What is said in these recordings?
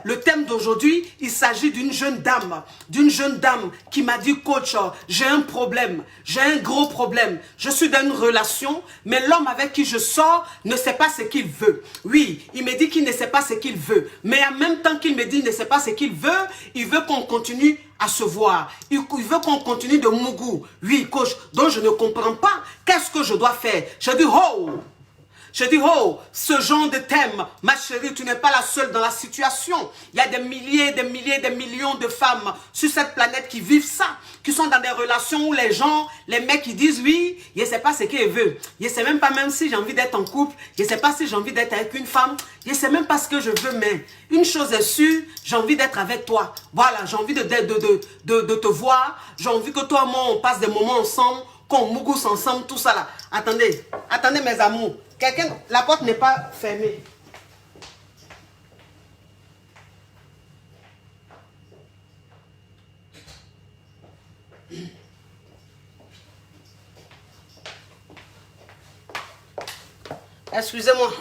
Le thème d'aujourd'hui, il s'agit d'une jeune dame qui m'a dit, coach, j'ai un problème, j'ai un gros problème. Je suis dans une relation, mais l'homme avec qui je sors ne sait pas ce qu'il veut. Oui, il me dit qu'il ne sait pas ce qu'il veut, mais en même temps qu'il me dit qu'il ne sait pas ce qu'il veut, il veut qu'on continue à se voir. Il veut qu'on continue de mougou. Oui, coach, donc je ne comprends pas. Qu'est-ce que je dois faire? Je dis, oh! Je dis, oh, ce genre de thème, ma chérie, tu n'es pas la seule dans la situation. Il y a des milliers, des millions de femmes sur cette planète qui vivent ça, qui sont dans des relations où les gens, les mecs, ils disent, oui, je ne sais pas ce qu'ils veulent. Je ne sais même pas même si j'ai envie d'être en couple. Je ne sais pas si j'ai envie d'être avec une femme. Je ne sais même pas ce que je veux, mais une chose est sûre, j'ai envie d'être avec toi. Voilà, j'ai envie de te voir. J'ai envie que toi et moi, on passe des moments ensemble, qu'on mougousse ensemble, tout ça là. Attendez, attendez mes amours. Quelqu'un, la porte n'est pas fermée. Excusez-moi.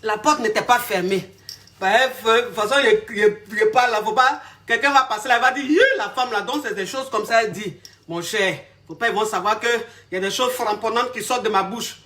La porte n'était pas fermée. Bref, de toute façon, il parle là, faut pas. Quelqu'un va passer là, il va dire, la femme là, donc c'est des choses comme ça, elle dit. Mon cher, faut pas, ils vont savoir qu'il y a des choses frapponnantes qui sortent de ma bouche.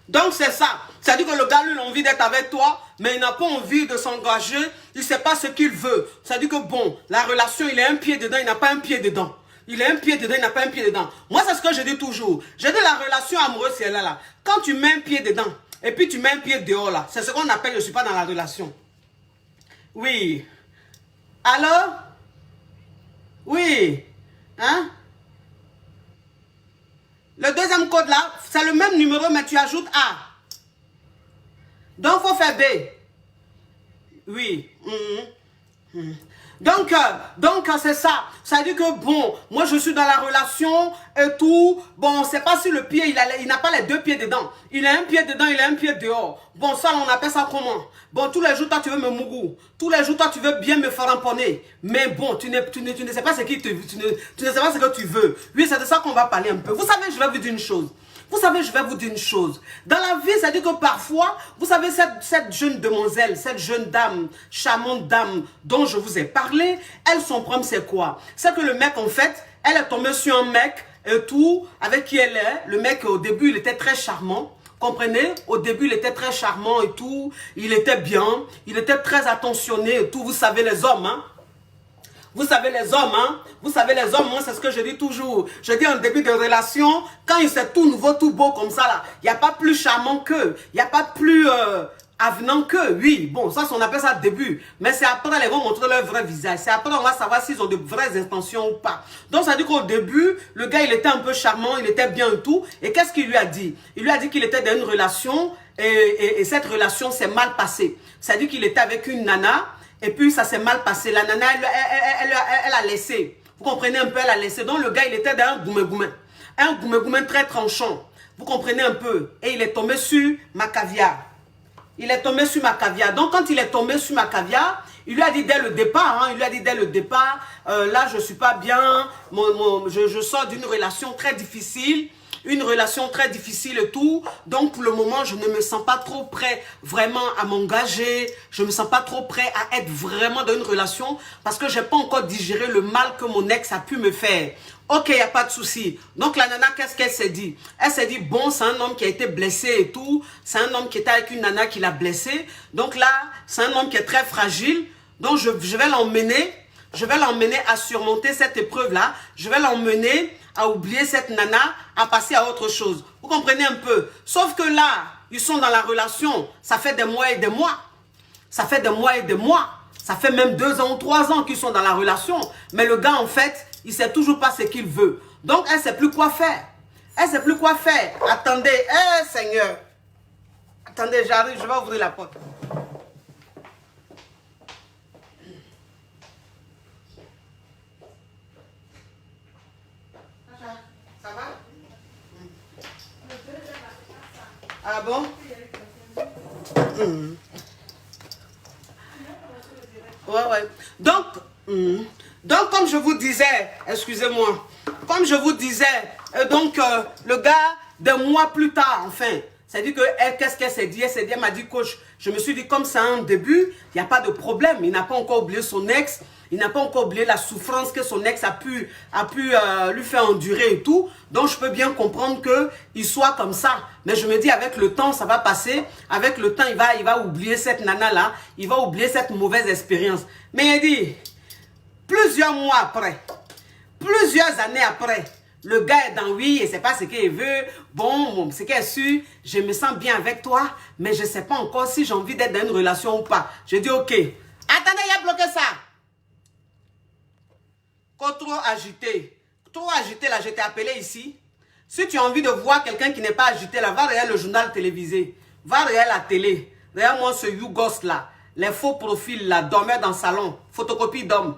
Donc c'est ça. C'est-à-dire que le gars, lui, il a envie d'être avec toi, mais il n'a pas envie de s'engager. Il ne sait pas ce qu'il veut. C'est-à-dire que bon, la relation, il a un pied dedans, il n'a pas un pied dedans. Il a un pied dedans, il n'a pas un pied dedans. Moi, c'est ce que je dis toujours. Je dis la relation amoureuse, c'est là. Quand tu mets un pied dedans, et puis tu mets un pied dehors là, c'est ce qu'on appelle, je ne suis pas dans la relation. Oui. Alors? Oui. Hein? Le deuxième code là, c'est le même numéro, mais tu ajoutes A. Donc, il faut faire B. Oui. Donc c'est ça. Ça dit que, bon, moi, je suis dans la relation et tout. Bon, on ne sait pas si le pied, il n'a pas les deux pieds dedans. Il a un pied dedans, il a un pied dehors. Bon, ça, on appelle ça comment? Bon, tous les jours, toi, tu veux me mougou. Tous les jours, toi, tu veux bien me faire emponner. Mais bon, tu ne sais pas ce qui tu ne sais pas ce que tu veux. Oui, c'est de ça qu'on va parler un peu. Vous savez, je vais vous dire une chose. Vous savez, je vais vous dire une chose. Dans la vie, ça dit que parfois, vous savez, cette jeune demoiselle, cette jeune dame, charmante dame dont je vous ai parlé, elle, son problème, c'est quoi? C'est que le mec, en fait, elle est tombée sur un mec et tout, avec qui elle est. Le mec, au début, il était très charmant. Comprenez? Au début, il était très charmant et tout. Il était bien. Il était très attentionné et tout. Vous savez, les hommes, hein? Vous savez les hommes, hein? Vous savez les hommes, moi c'est ce que je dis toujours. Je dis en début de relation, quand il c'est tout nouveau, tout beau comme ça là, il n'y a pas plus charmant qu'eux. Il n'y a pas plus avenant qu'eux. Oui, bon, ça on appelle ça début. Mais c'est après, ils vont montrer leur vrai visage. C'est après, on va savoir s'ils ont de vraies intentions ou pas. Donc ça dit qu'au début, le gars il était un peu charmant, il était bien et tout. Et qu'est-ce qu'il lui a dit? Il lui a dit qu'il était dans une relation et cette relation s'est mal passée. Ça dit qu'il était avec une nana. Et puis, ça s'est mal passé. La nana, elle a laissé. Vous comprenez un peu, elle a laissé. Donc, le gars, il était dans un goumé-goumé. Un goumé-goumé très tranchant. Vous comprenez un peu. Et il est tombé sur ma caviar. Il est tombé sur ma caviar. Donc, quand il est tombé sur ma caviar, il lui a dit dès le départ, hein, il lui a dit dès le départ, là, je ne suis pas bien. Je sors d'une relation très difficile. Une relation très difficile et tout. Donc, pour le moment, je ne me sens pas trop prêt vraiment à m'engager. Je ne me sens pas trop prêt à être vraiment dans une relation parce que je n'ai pas encore digéré le mal que mon ex a pu me faire. Ok, il n'y a pas de souci. Donc, la nana, qu'est-ce qu'elle s'est dit? Elle s'est dit, bon, c'est un homme qui a été blessé et tout. C'est un homme qui était avec une nana qui l'a blessé. Donc là, c'est un homme qui est très fragile. Donc, je vais l'emmener. Je vais l'emmener à surmonter cette épreuve-là. Je vais l'emmener à oublier cette nana, à passer à autre chose. Vous comprenez un peu? Sauf que là, ils sont dans la relation. Ça fait des mois et des mois. Ça fait des mois et des mois. Ça fait même 2 ans ou 3 ans qu'ils sont dans la relation. Mais le gars, en fait, il ne sait toujours pas ce qu'il veut. Donc, elle ne sait plus quoi faire. Elle ne sait plus quoi faire. Attendez, Seigneur. Attendez, j'arrive, je vais ouvrir la porte. Ça va? Ah bon? Ouais. Donc, comme je vous disais, excusez-moi, comme je vous disais, le gars, des mois plus tard, enfin, C'est-à-dire que qu'est-ce qu'elle s'est dit? Elle m'a dit, coach, je me suis dit, comme c'est un début, il n'y a pas de problème. Il n'a pas encore oublié son ex. Il n'a pas encore oublié la souffrance que son ex a pu lui faire endurer et tout. Donc, je peux bien comprendre qu'il soit comme ça. Mais je me dis, avec le temps, ça va passer. Avec le temps, il va oublier cette nana-là. Il va oublier cette mauvaise expérience. Mais il dit, plusieurs mois après, plusieurs années après, le gars est dans oui, et c'est pas ce qu'il veut. Bon, ce qu'elle est sûr, je me sens bien avec toi, mais je sais pas encore si j'ai envie d'être dans une relation ou pas. Je dis, ok. Attendez, il a bloqué ça. Trop agité. Trop agité, là, je t'ai appelé ici. Si tu as envie de voir quelqu'un qui n'est pas agité, là, va regarder le journal télévisé. Va regarder la télé. Regarde-moi ce Yougos, là. Les faux profils, là, dormeur dans le salon. Photocopie d'homme.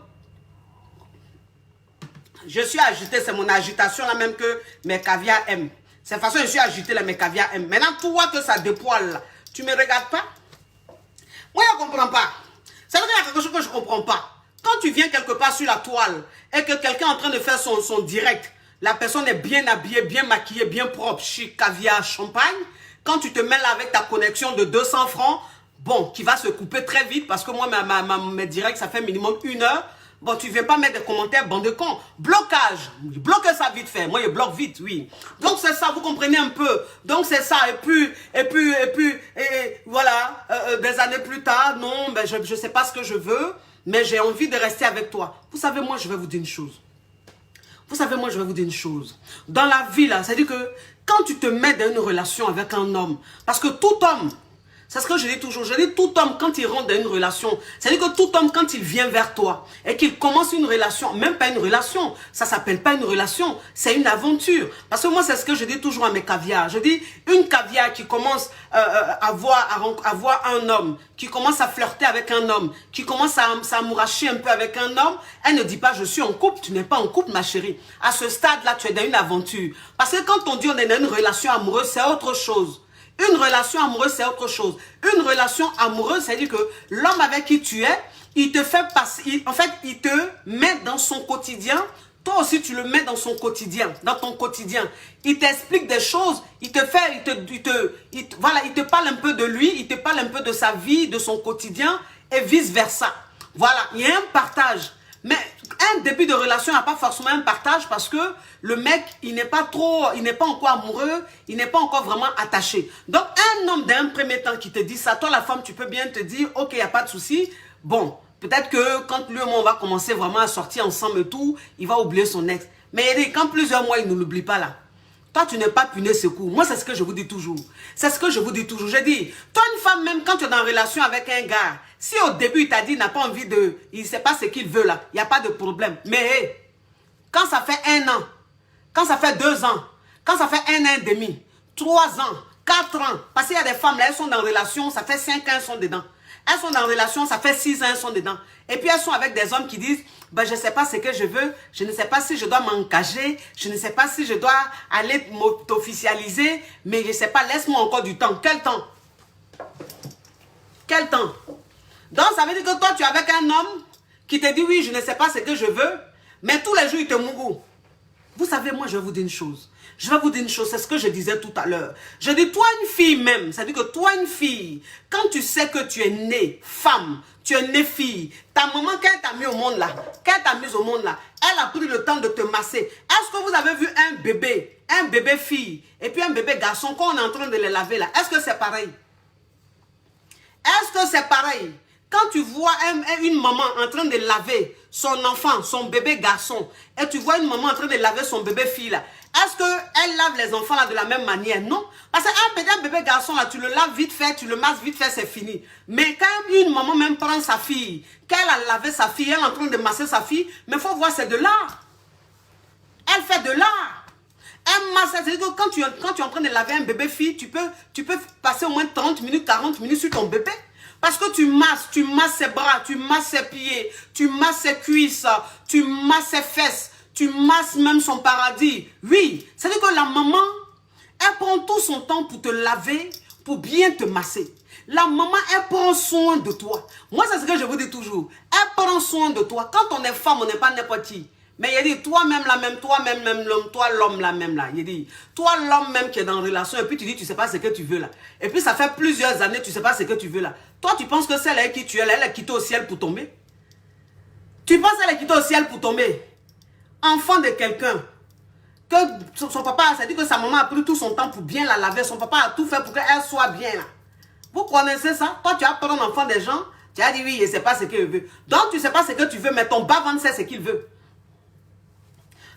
Je suis agité, c'est mon agitation, là, même que mes caviars aiment. C'est la façon je suis agité, là, mes caviars aiment. Maintenant, tu vois que ça dépoile, là. Tu me regardes pas? Moi, je ne comprends pas. C'est vrai qu'il y a quelque chose que je ne comprends pas. Quand tu viens quelque part sur la toile et que quelqu'un est en train de faire son direct, la personne est bien habillée, bien maquillée, bien propre, chic, caviar, champagne. Quand tu te mets là avec ta connexion de 200 francs, bon, qui va se couper très vite parce que moi, mes directs, ça fait minimum 1 heure. Bon, tu ne viens pas mettre des commentaires, bande de cons. Blocage. Bloque ça vite fait. Moi, je bloque vite, oui. Donc, c'est ça, vous comprenez un peu. Donc, c'est ça. Et voilà, des années plus tard, non, ben, je ne sais pas ce que je veux. Mais j'ai envie de rester avec toi. Vous savez, moi, je vais vous dire une chose. Vous savez, moi, je vais vous dire une chose. Dans la vie, là, c'est-à-dire que quand tu te mets dans une relation avec un homme, parce que tout homme, c'est ce que je dis toujours, je dis tout homme, quand il rentre dans une relation, c'est-à-dire que tout homme, quand il vient vers toi et qu'il commence une relation, même pas une relation, ça s'appelle pas une relation, c'est une aventure. Parce que moi, c'est ce que je dis toujours à mes caviars. Je dis, une caviar qui commence à voir un homme, qui commence à flirter avec un homme, qui commence à s'amouracher un peu avec un homme, elle ne dit pas, je suis en couple, tu n'es pas en couple, ma chérie. À ce stade-là, tu es dans une aventure. Parce que quand on dit on est dans une relation amoureuse, c'est autre chose. Une relation amoureuse, c'est autre chose. Une relation amoureuse, c'est-à-dire que l'homme avec qui tu es, il te fait passer, en fait, il te met dans son quotidien. Toi aussi, tu le mets dans son quotidien, dans ton quotidien. Il t'explique des choses, il te parle un peu de lui, il te parle un peu de sa vie, de son quotidien, et vice-versa. Voilà, il y a un partage. Mais un début de relation n'a pas forcément un partage parce que le mec, il n'est pas encore amoureux, il n'est pas encore vraiment attaché. Donc, un homme d'un premier temps qui te dit ça, toi la femme, tu peux bien te dire, ok, il n'y a pas de souci. Bon, peut-être que quand lui et moi, on va commencer vraiment à sortir ensemble et tout, il va oublier son ex. Mais quand plusieurs mois, il ne l'oublie pas là. Toi, tu n'es pas puné ce coup. Moi, c'est ce que je vous dis toujours. C'est ce que je vous dis toujours. Je dis, toi, une femme, même quand tu es en relation avec un gars, si au début, il t'a dit, il n'a pas envie de... Il ne sait pas ce qu'il veut là. Il n'y a pas de problème. Mais hey, quand ça fait 1 an, quand ça fait 2 ans, quand ça fait 1 an et demi, 3 ans, 4 ans, parce qu'il y a des femmes là, elles sont dans relation, ça fait 5 ans, elles sont dedans. Elles sont en relation, ça fait 6 ans, elles sont dedans. Et puis elles sont avec des hommes qui disent, ben, je ne sais pas ce que je veux, je ne sais pas si je dois m'engager, je ne sais pas si je dois aller m'officialiser, mais je ne sais pas, laisse-moi encore du temps. Quel temps? Quel temps? Donc ça veut dire que toi tu es avec un homme qui te dit oui, je ne sais pas ce que je veux, mais tous les jours il te mourou. Vous savez, moi je vais vous dire une chose. Je vais vous dire une chose, c'est ce que je disais tout à l'heure. Je dis, toi une fille même, ça veut dire que toi une fille, quand tu sais que tu es née femme, tu es née fille, ta maman, quand elle t'a mis au monde là, elle a pris le temps de te masser. Est-ce que vous avez vu un bébé fille, et puis un bébé garçon, quand on est en train de les laver là, est-ce que c'est pareil? Est-ce que c'est pareil? Quand tu vois une maman en train de laver son enfant, son bébé garçon, et tu vois une maman en train de laver son bébé fille là, est-ce qu'elle lave les enfants là de la même manière? Non. Parce qu'un bébé garçon là, tu le laves vite fait, tu le masses vite fait, c'est fini. Mais quand une maman même prend sa fille, qu'elle a lavé sa fille, elle est en train de masser sa fille, mais il faut voir, c'est de l'art. Elle fait de l'art. Elle masse, c'est-à-dire que quand tu es en train de laver un bébé fille, tu peux passer au moins 30 minutes, 40 minutes sur ton bébé. Parce que tu masses ses bras, tu masses ses pieds, tu masses ses cuisses, tu masses ses fesses, tu masses même son paradis. Oui, c'est-à-dire que la maman, elle prend tout son temps pour te laver, pour bien te masser. La maman, elle prend soin de toi. Moi, c'est ce que je vous dis toujours. Elle prend soin de toi. Quand on est femme, on n'est pas n'importe qui. Mais il dit, toi-même là, même toi-même, même l'homme, toi l'homme là, même là. Il dit, toi l'homme même qui est dans une relation, et puis tu dis, tu sais pas ce que tu veux là. Et puis ça fait plusieurs années, tu sais pas ce que tu veux là. Toi, tu penses que celle avec qui tu es, elle est quittée au ciel pour tomber? Tu penses qu'elle est quittée au ciel pour tomber? Enfant de quelqu'un, que son papa, ça dit que sa maman a pris tout son temps pour bien la laver, son papa a tout fait pour qu'elle soit bien là. Vous connaissez ça? Toi, tu as pris un enfant des gens, tu as dit oui, je ne sais pas ce qu'il veut. Donc, tu ne sais pas ce que tu veux, mais ton bas-ventre sait ce qu'il veut.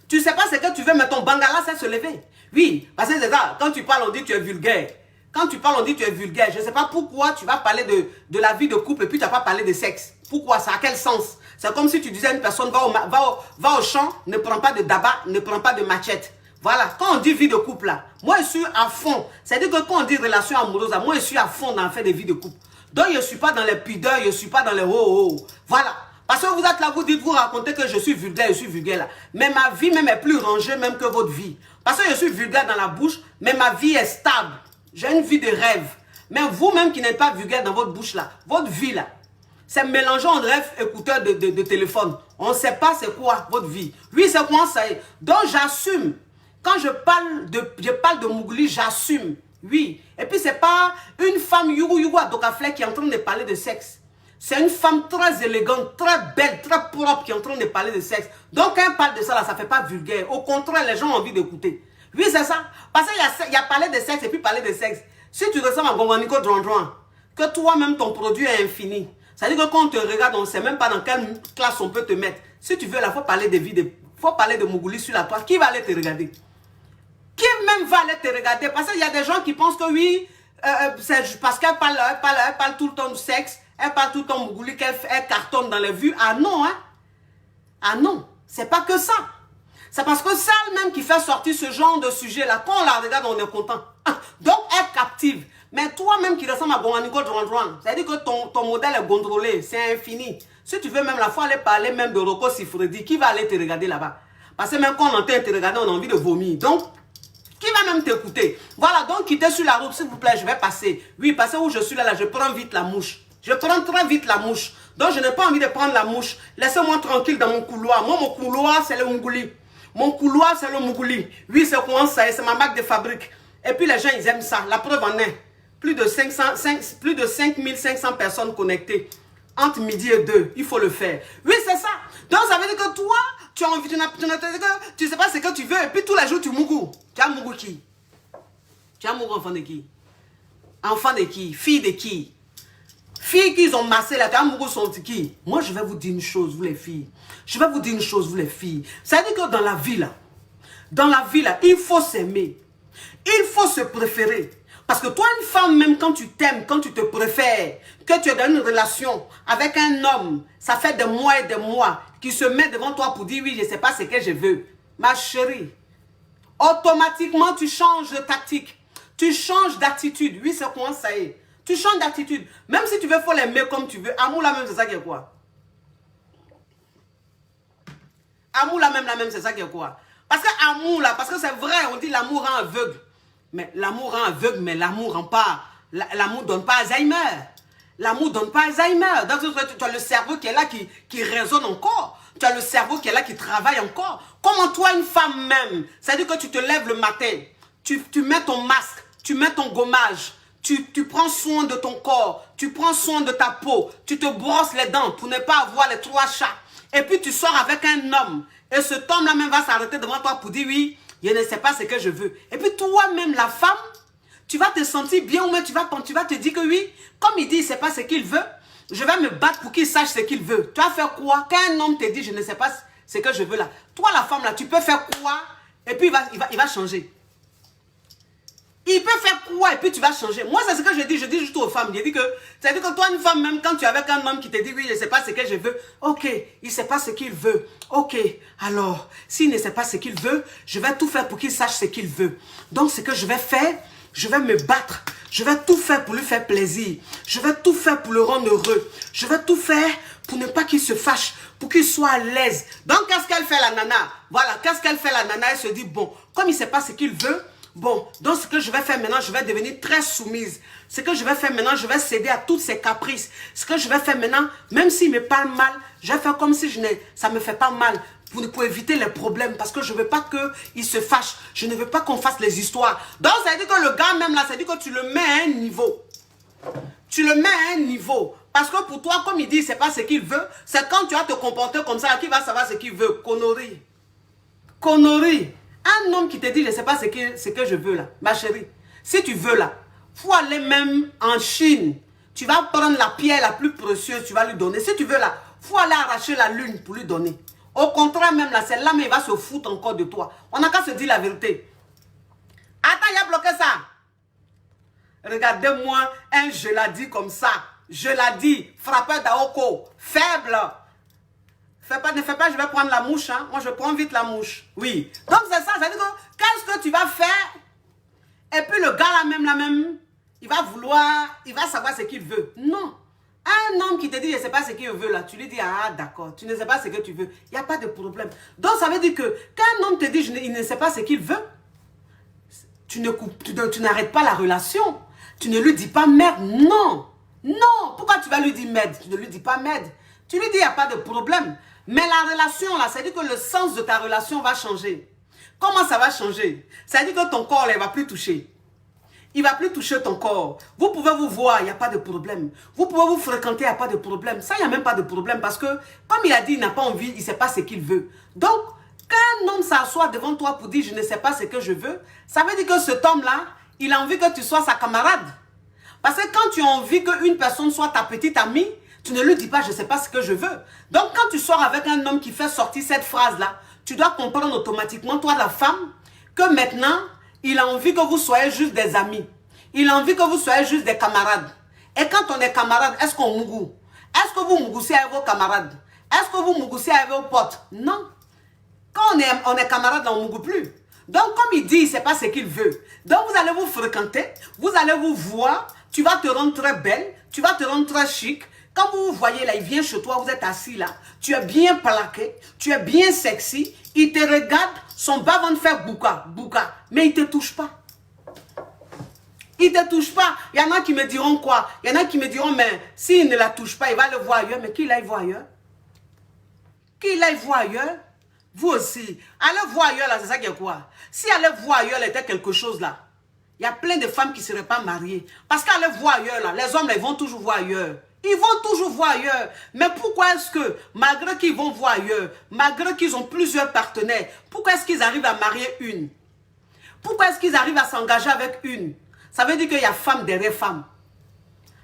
Tu ne sais pas ce que tu veux, mais ton bangala sait se lever. Oui, parce que c'est ça, quand tu parles, on dit que tu es vulgaire. Quand tu parles, on dit que tu es vulgaire. Je ne sais pas pourquoi tu vas parler de la vie de couple et puis tu n'as pas parlé de sexe. Pourquoi? Ça a quel sens? C'est comme si tu disais à une personne, va au champ, ne prends pas de daba, ne prends pas de machette. Voilà, quand on dit vie de couple là, moi je suis à fond. C'est-à-dire que quand on dit relation amoureuse là, moi je suis à fond dans le fait de vie de couple. Donc je ne suis pas dans les pudeurs, je ne suis pas dans les oh. Voilà. Parce que vous êtes là, vous racontez que je suis vulgaire là. Mais ma vie même est plus rangée même que votre vie. Parce que je suis vulgaire dans la bouche, mais ma vie est stable. J'ai une vie de rêve. Mais vous-même qui n'êtes pas vulgaire dans votre bouche là, votre vie là, c'est mélangeant en rêve écouteur de téléphone. On ne sait pas c'est quoi votre vie. Oui, c'est quoi ça est. Donc j'assume. Quand je parle de Mougouli, j'assume. Oui. Et puis c'est pas une femme Yougou Adokafle qui est en train de parler de sexe. C'est une femme très élégante, très belle, très propre qui est en train de parler de sexe. Donc quand elle parle de ça, là, ça ne fait pas vulgaire. Au contraire, les gens ont envie d'écouter. Oui, c'est ça. Parce qu'il y a parlé de sexe et puis parler de sexe. Si tu ressembles à Gonganico Dron, que toi-même ton produit est infini. Ça veut dire que quand on te regarde, on ne sait même pas dans quelle classe on peut te mettre. Si tu veux, il faut parler de vie, faut parler de Mougouli sur la toile. Qui va aller te regarder? Qui même va aller te regarder? Parce qu'il y a des gens qui pensent que oui, c'est parce qu'elle parle tout le temps du sexe. Elle parle tout le temps Mougouli, qu'elle cartonne dans les vues. Ah non, hein? Ah non, c'est pas que ça. C'est parce que c'est elle-même qui fait sortir ce genre de sujet-là. Quand on la regarde, on est content. Donc, elle captive. Mais toi-même qui ressemble à Gonganico Dron, c'est-à-dire que ton modèle est contrôlé, c'est infini. Si tu veux même la fois aller parler même de Rocco Siffredi, qui va aller te regarder là-bas? Parce que même quand on entend te regarder, on a envie de vomir. Donc, qui va même t'écouter? Voilà, donc quittez sur la route, s'il vous plaît, je vais passer. Oui, parce que où je suis là, je prends vite la mouche. Je prends très vite la mouche. Donc, je n'ai pas envie de prendre la mouche. Laissez-moi tranquille dans mon couloir. Moi, mon couloir, c'est le Mougouli. Mon couloir, c'est le Mougouli. Oui, c'est comment ça, c'est ma marque de fabrique. Et puis, les gens, ils aiment ça. La preuve en est. Plus de 5500 personnes connectées. Entre midi et 2, il faut le faire. Oui, c'est ça. Donc, ça veut dire que toi, tu as envie, tu ne sais pas ce que tu veux. Et puis, tous les jours, tu mougou. Tu as mougou qui? Tu as mougou enfant de qui? Enfant de qui? Fille de qui? Filles qu'ils ont massé là, tu as mougou son qui? Moi, je vais vous dire une chose, vous les filles. Je vais vous dire une chose, vous les filles. Ça veut dire que dans la vie là, il faut s'aimer. Il faut se préférer. Parce que toi, une femme, même quand tu t'aimes, quand tu te préfères, que tu es dans une relation avec un homme, ça fait des mois et des mois, qui se met devant toi pour dire, oui, je ne sais pas ce que je veux. Ma chérie, automatiquement, tu changes de tactique. Tu changes d'attitude. Oui, c'est comment ça est. Tu changes d'attitude. Même si tu veux, il faut l'aimer comme tu veux. Amour, la même, c'est ça qui est quoi? Amour, la même, c'est ça qui est quoi? Parce que amour, là, parce que c'est vrai, on dit l'amour rend aveugle. Mais l'amour rend aveugle, mais l'amour rend pas. L'amour donne pas Alzheimer. L'amour donne pas Alzheimer. Donc, tu as le cerveau qui est là, qui résonne encore. Tu as le cerveau qui est là, qui travaille encore. Comment toi, une femme même, c'est-à-dire que tu te lèves le matin, tu mets ton masque, tu mets ton gommage, tu prends soin de ton corps, tu prends soin de ta peau, tu te brosses les dents pour ne pas avoir les 3 chats. Et puis tu sors avec un homme. Et cet homme-là même va s'arrêter devant toi pour dire oui, je ne sais pas ce que je veux. Et puis toi-même, la femme, tu vas te sentir bien ou même tu vas te dire que oui, comme il dit, il ne sait pas ce qu'il veut, je vais me battre pour qu'il sache ce qu'il veut. Tu vas faire quoi? Quand un homme te dit, je ne sais pas ce que je veux là, toi la femme là, tu peux faire quoi? Et puis il va changer. Il peut faire quoi et puis tu vas changer. Moi, c'est ce que je dis juste aux femmes. Je dis que, c'est-à-dire que toi, une femme, même quand tu es avec un homme qui te dit, oui, je ne sais pas ce que je veux. Ok, il ne sait pas ce qu'il veut. Ok, alors, s'il ne sait pas ce qu'il veut, je vais tout faire pour qu'il sache ce qu'il veut. Donc, ce que je vais faire, je vais me battre. Je vais tout faire pour lui faire plaisir. Je vais tout faire pour le rendre heureux. Je vais tout faire pour ne pas qu'il se fâche, pour qu'il soit à l'aise. Donc, qu'est-ce qu'elle fait la nana? Voilà, qu'est-ce qu'elle fait la nana? Elle se dit, bon, comme il ne sait pas ce qu'il veut, bon, donc ce que je vais faire maintenant, je vais devenir très soumise. Ce que je vais faire maintenant, je vais céder à toutes ses caprices. Ce que je vais faire maintenant, même s'il me parle mal, je vais faire comme si ça ne me fait pas mal. pour éviter les problèmes, parce que je ne veux pas qu'il se fâche. Je ne veux pas qu'on fasse les histoires. Donc, ça veut dire que le gars même là, ça veut dire que tu le mets à un niveau. Tu le mets à un niveau. Parce que pour toi, comme il dit, c'est pas ce qu'il veut. C'est quand tu vas te comporter comme ça, qu'il va savoir ce qu'il veut. Connerie. Connerie. Un homme qui te dit, je ne sais pas ce que je veux là. Ma chérie, si tu veux là, il faut aller même en Chine. Tu vas prendre la pierre la plus précieuse, tu vas lui donner. Si tu veux là, il faut aller arracher la lune pour lui donner. Au contraire même là, c'est là, mais il va se foutre encore de toi. On n'a qu'à se dire la vérité. Attends, il a bloqué ça. Regardez-moi un je l'ai dit comme ça. Je l'ai dit. Frappeur d'Aoko. Faible. Ne fais pas, je vais prendre la mouche. Hein. Moi, je prends vite la mouche. Oui. Donc, c'est ça. Ça veut dire que qu'est-ce que tu vas faire? Et puis, le gars là même, il va vouloir, il va savoir ce qu'il veut. Non. Un homme qui te dit, je ne sais pas ce qu'il veut là, tu lui dis, ah d'accord, tu ne sais pas ce que tu veux. Il n'y a pas de problème. Donc, ça veut dire que quand un homme te dit, il ne sait pas ce qu'il veut, tu n'arrêtes pas la relation. Tu ne lui dis pas merde. Non. Non. Pourquoi tu vas lui dire merde? Tu ne lui dis pas merde. Tu lui dis, il n'y a pas de problème. Mais la relation là, ça veut dire que le sens de ta relation va changer. Comment ça va changer? Ça veut dire que ton corps là, il ne va plus toucher. Il ne va plus toucher ton corps. Vous pouvez vous voir, il n'y a pas de problème. Vous pouvez vous fréquenter, il n'y a pas de problème. Ça, il n'y a même pas de problème parce que, comme il a dit, il n'a pas envie, il ne sait pas ce qu'il veut. Donc, quand un homme s'assoit devant toi pour dire, je ne sais pas ce que je veux, ça veut dire que cet homme-là, il a envie que tu sois sa camarade. Parce que quand tu as envie qu'une personne soit ta petite amie, tu ne lui dis pas, je ne sais pas ce que je veux. Donc, quand tu sors avec un homme qui fait sortir cette phrase-là, tu dois comprendre automatiquement, toi, la femme, que maintenant, il a envie que vous soyez juste des amis. Il a envie que vous soyez juste des camarades. Et quand on est camarades, est-ce qu'on mougou? Est-ce que vous mougoussez avec vos camarades? Est-ce que vous mougoussez avec vos potes? Non. Quand on est camarades, on ne mougou plus. Donc, comme il dit, il ne sait pas ce qu'il veut. Donc, vous allez vous fréquenter, vous allez vous voir, tu vas te rendre très belle, tu vas te rendre très chic. Quand vous vous voyez là, il vient chez toi, vous êtes assis là, tu es bien plaqué, tu es bien sexy, il te regarde, son bas va te faire bouka, mais il ne te touche pas. Il ne te touche pas. Il y en a qui me diront quoi? Il y en a qui me diront, mais s'il ne la touche pas, il va le voir ailleurs. Mais qui l'aille voir ailleurs? Qui l'aille voir ailleurs? Vous aussi. Allez voir ailleurs là, c'est ça qui est quoi? Si aller voir ailleurs, était quelque chose là, il y a plein de femmes qui ne seraient pas mariées. Parce qu'aller voir ailleurs là, les hommes là, ils vont toujours voir ailleurs. Ils vont toujours voir ailleurs. Mais pourquoi est-ce que, malgré qu'ils vont voir ailleurs, malgré qu'ils ont plusieurs partenaires, pourquoi est-ce qu'ils arrivent à marier une? Pourquoi est-ce qu'ils arrivent à s'engager avec une? Ça veut dire qu'il y a femme derrière femme.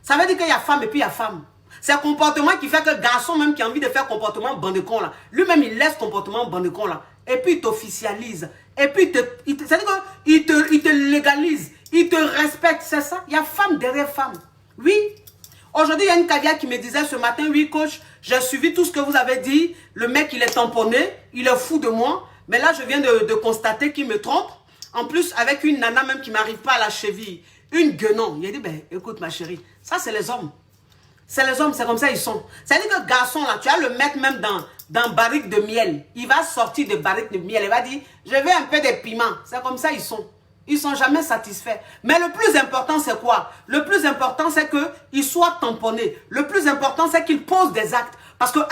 Ça veut dire qu'il y a femme et puis il y a femme. C'est un comportement qui fait que le garçon même qui a envie de faire comportement bandecon là, lui-même il laisse comportement bandecon là. Et puis il t'officialise. Et puis c'est-à-dire qu'il te légalise. Il te respecte, c'est ça. Il y a femme derrière femme. Oui. Aujourd'hui, il y a une caviar qui me disait ce matin, oui coach, j'ai suivi tout ce que vous avez dit. Le mec il est tamponné, il est fou de moi. Mais là je viens de constater qu'il me trompe. En plus, avec une nana même qui ne m'arrive pas à la cheville. Une guenon. Il a dit, ben, écoute ma chérie, ça c'est les hommes. C'est les hommes, c'est comme ça ils sont. C'est-à-dire que le garçon là, tu vas le mettre même dans barrique de miel. Il va sortir de barrique de miel. Il va dire, je veux un peu de piment. C'est comme ça ils sont. Ils ne sont jamais satisfaits. Mais le plus important c'est quoi? Le plus important c'est qu'ils soient tamponnés. Le plus important c'est qu'ils posent des actes. Parce qu'un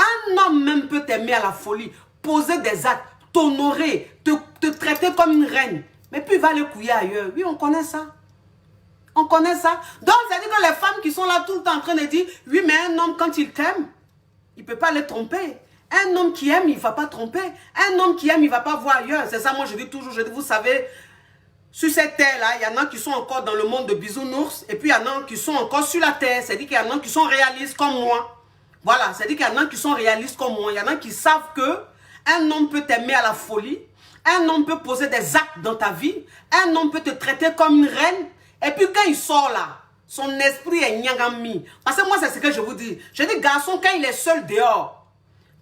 homme même peut t'aimer à la folie. Poser des actes, t'honorer, te traiter comme une reine. Mais puis il va le couiller ailleurs. Oui, on connaît ça. On connaît ça. Donc, ça veut dire que les femmes qui sont là tout le temps en train de dire, oui, mais un homme, quand il t'aime, il ne peut pas les tromper. Un homme qui aime, il ne va pas tromper. Un homme qui aime, il ne va pas voir ailleurs. C'est ça, moi, je dis toujours, je dis, vous savez, sur cette terre-là, il y en a qui sont encore dans le monde de bisounours, et puis il y en a qui sont encore sur la terre. C'est-à-dire qu'il y en a qui sont réalistes comme moi. Voilà, c'est-à-dire qu'il y en a qui sont réalistes comme moi. Il y en a qui savent que un homme peut t'aimer à la folie. Un homme peut poser des actes dans ta vie. Un homme peut te traiter comme une reine. Et puis quand il sort là, son esprit est nyangami. Parce que moi, c'est ce que je vous dis. Je dis, garçon, quand il est seul dehors,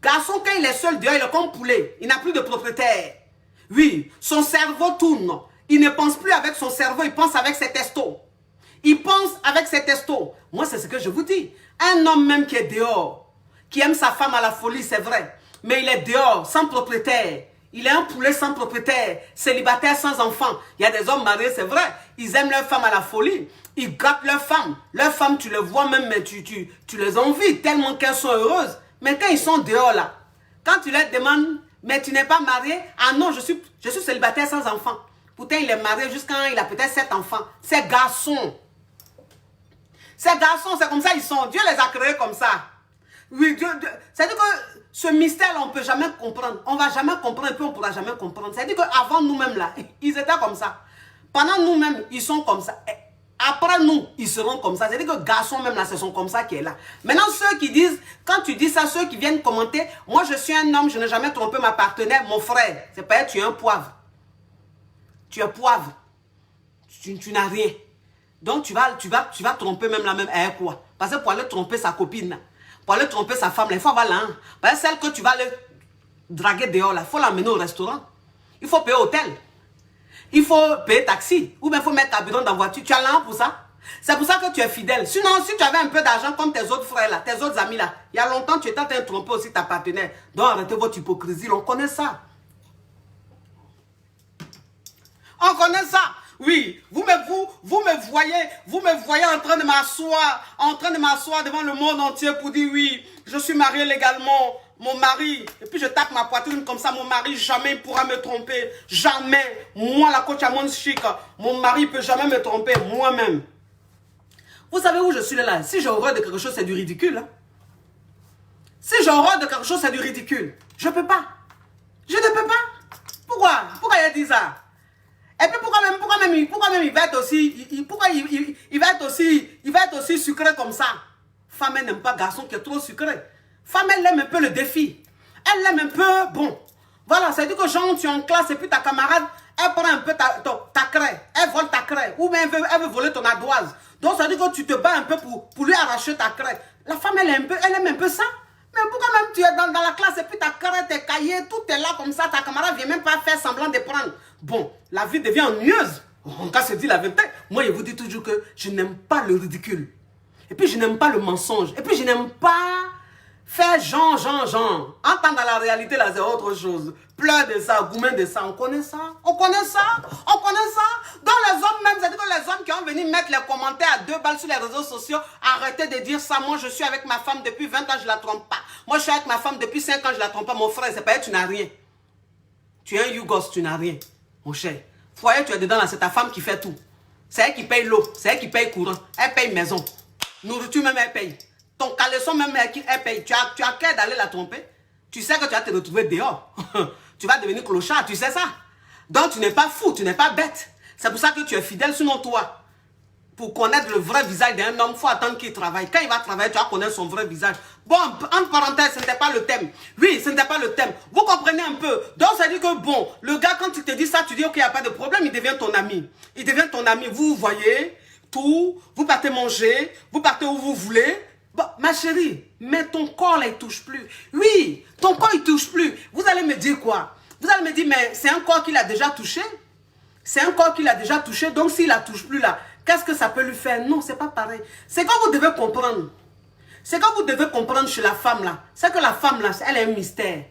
garçon, quand il est seul dehors, il est comme poulet. Il n'a plus de propriétaire. Oui, son cerveau tourne. Il ne pense plus avec son cerveau, il pense avec ses testos. Il pense avec ses testos. Moi, c'est ce que je vous dis. Un homme même qui est dehors, qui aime sa femme à la folie, c'est vrai. Mais il est dehors, sans propriétaire. Il est un poulet sans propriétaire, célibataire sans enfant. Il y a des hommes mariés, c'est vrai. Ils aiment leur femme à la folie. Ils gâtent leur femme. Leurs femmes, tu les vois même, mais tu les envies tellement qu'elles sont heureuses. Mais quand ils sont dehors là, quand tu leur demandes, Mais tu n'es pas marié? Ah non, je suis célibataire sans enfant. Pourtant, il est marié jusqu'à il a peut-être 7 enfants. Ces garçons. Ces garçons, c'est comme ça ils sont. Dieu les a créés comme ça. Oui, c'est-à-dire que ce mystère, on ne peut jamais comprendre. On ne va jamais comprendre et puis on ne pourra jamais comprendre. C'est-à-dire qu'avant nous-mêmes, là, ils étaient comme ça. Pendant nous-mêmes, ils sont comme ça. Et après nous, ils seront comme ça. C'est-à-dire que garçons même là, ce sont comme ça qui est là. Maintenant, ceux qui disent, quand tu dis ça, ceux qui viennent commenter, moi je suis un homme, je n'ai jamais trompé ma partenaire, mon frère. C'est pas tu es un poivre. Tu es poivre. Tu n'as rien. Donc tu vas tromper même la même. Quoi? Parce que pour aller tromper sa copine, pour aller tromper sa femme, il faut avoir là. Parce que celle que tu vas aller draguer dehors, il faut l'amener au restaurant. Il faut payer hôtel. Il faut payer taxi. Ou bien il faut mettre ta bidon dans la voiture. Tu as l'argent pour ça. C'est pour ça que tu es fidèle. Sinon, si tu avais un peu d'argent comme tes autres frères là, tes autres amis là, il y a longtemps tu étais en train de tromper aussi ta partenaire. Donc arrêtez votre hypocrisie. On connaît ça. On connaît ça. Oui, vous me voyez en train de m'asseoir devant le monde entier pour dire oui, je suis marié légalement, mon mari, et puis je tape ma poitrine comme ça, mon mari jamais il pourra me tromper, jamais. Moi, la coach à mon chic, mon mari peut jamais me tromper, moi-même. Vous savez où je suis là? Si j'ai horreur de quelque chose, c'est du ridicule. Hein? Si j'ai horreur de quelque chose, c'est du ridicule. Je ne peux pas. Je ne peux pas. Pourquoi? Pourquoi il a dit ça? Et puis pourquoi même il va être aussi, il va être aussi sucré comme ça? Femme, elle n'aime pas garçon qui est trop sucré. Femme, elle aime un peu le défi. Elle aime un peu, bon. Voilà, c'est-à-dire que genre, tu es en classe et puis ta camarade, elle prend un peu ta craie. Elle vole ta craie. Ou bien elle veut voler ton ardoise. Donc ça veut dire que tu te bats un peu pour lui arracher ta craie. La femme, elle aime un peu ça. Mais pourquoi même tu es dans la classe et puis ta craie, tes cahiers, tout est là comme ça, ta camarade ne vient même pas faire semblant de prendre. Bon, la vie devient ennuyeuse. On va se dire la vérité. Moi, je vous dis toujours que je n'aime pas le ridicule. Et puis, je n'aime pas le mensonge. Et puis, je n'aime pas faire genre. Entendre dans la réalité, là, c'est autre chose. Pleur de ça, gourmet de ça. On connaît ça. On connaît ça. On connaît ça. Dans les hommes même, c'est-à-dire que les hommes qui ont venu mettre les commentaires à 2 balles sur les réseaux sociaux, arrêtez de dire ça. Moi, je suis avec ma femme depuis 20 ans, je ne la trompe pas. Moi, je suis avec ma femme depuis 5 ans, je ne la trompe pas. Mon frère, c'est pas elle, tu n'as rien. Tu es un Yougos, tu n'as rien. Mon cher. Foyer, tu es dedans là, c'est ta femme qui fait tout. C'est elle qui paye l'eau, c'est elle qui paye courant. Elle paye maison. Nourriture même, elle paye. Ton caleçon même, elle paye. Tu as qu'à d'aller la tromper. Tu sais que tu vas te retrouver dehors. Tu vas devenir clochard, tu sais ça. Donc tu n'es pas fou, tu n'es pas bête. C'est pour ça que tu es fidèle, sinon toi. Pour connaître le vrai visage d'un homme, il faut attendre qu'il travaille. Quand il va travailler, tu vas connaître son vrai visage. Bon, entre parenthèses, ce n'était pas le thème. Oui, ce n'était pas le thème. Vous comprenez un peu. Donc, ça dit que bon, le gars, quand il te dit ça, tu dis, ok, il n'y a pas de problème, il devient ton ami. Il devient ton ami. Vous voyez tout, vous partez manger, vous partez où vous voulez. Bon, ma chérie, mais ton corps, là, il ne touche plus. Oui, ton corps, il ne touche plus. Vous allez me dire quoi? Vous allez me dire, mais c'est un corps qu'il a déjà touché. C'est un corps qu'il a déjà touché, donc s'il ne la touche plus là, qu'est-ce que ça peut lui faire? Non, c'est pas pareil. C'est quand vous devez comprendre. C'est quand vous devez comprendre chez la femme là. C'est que la femme là, elle est un mystère.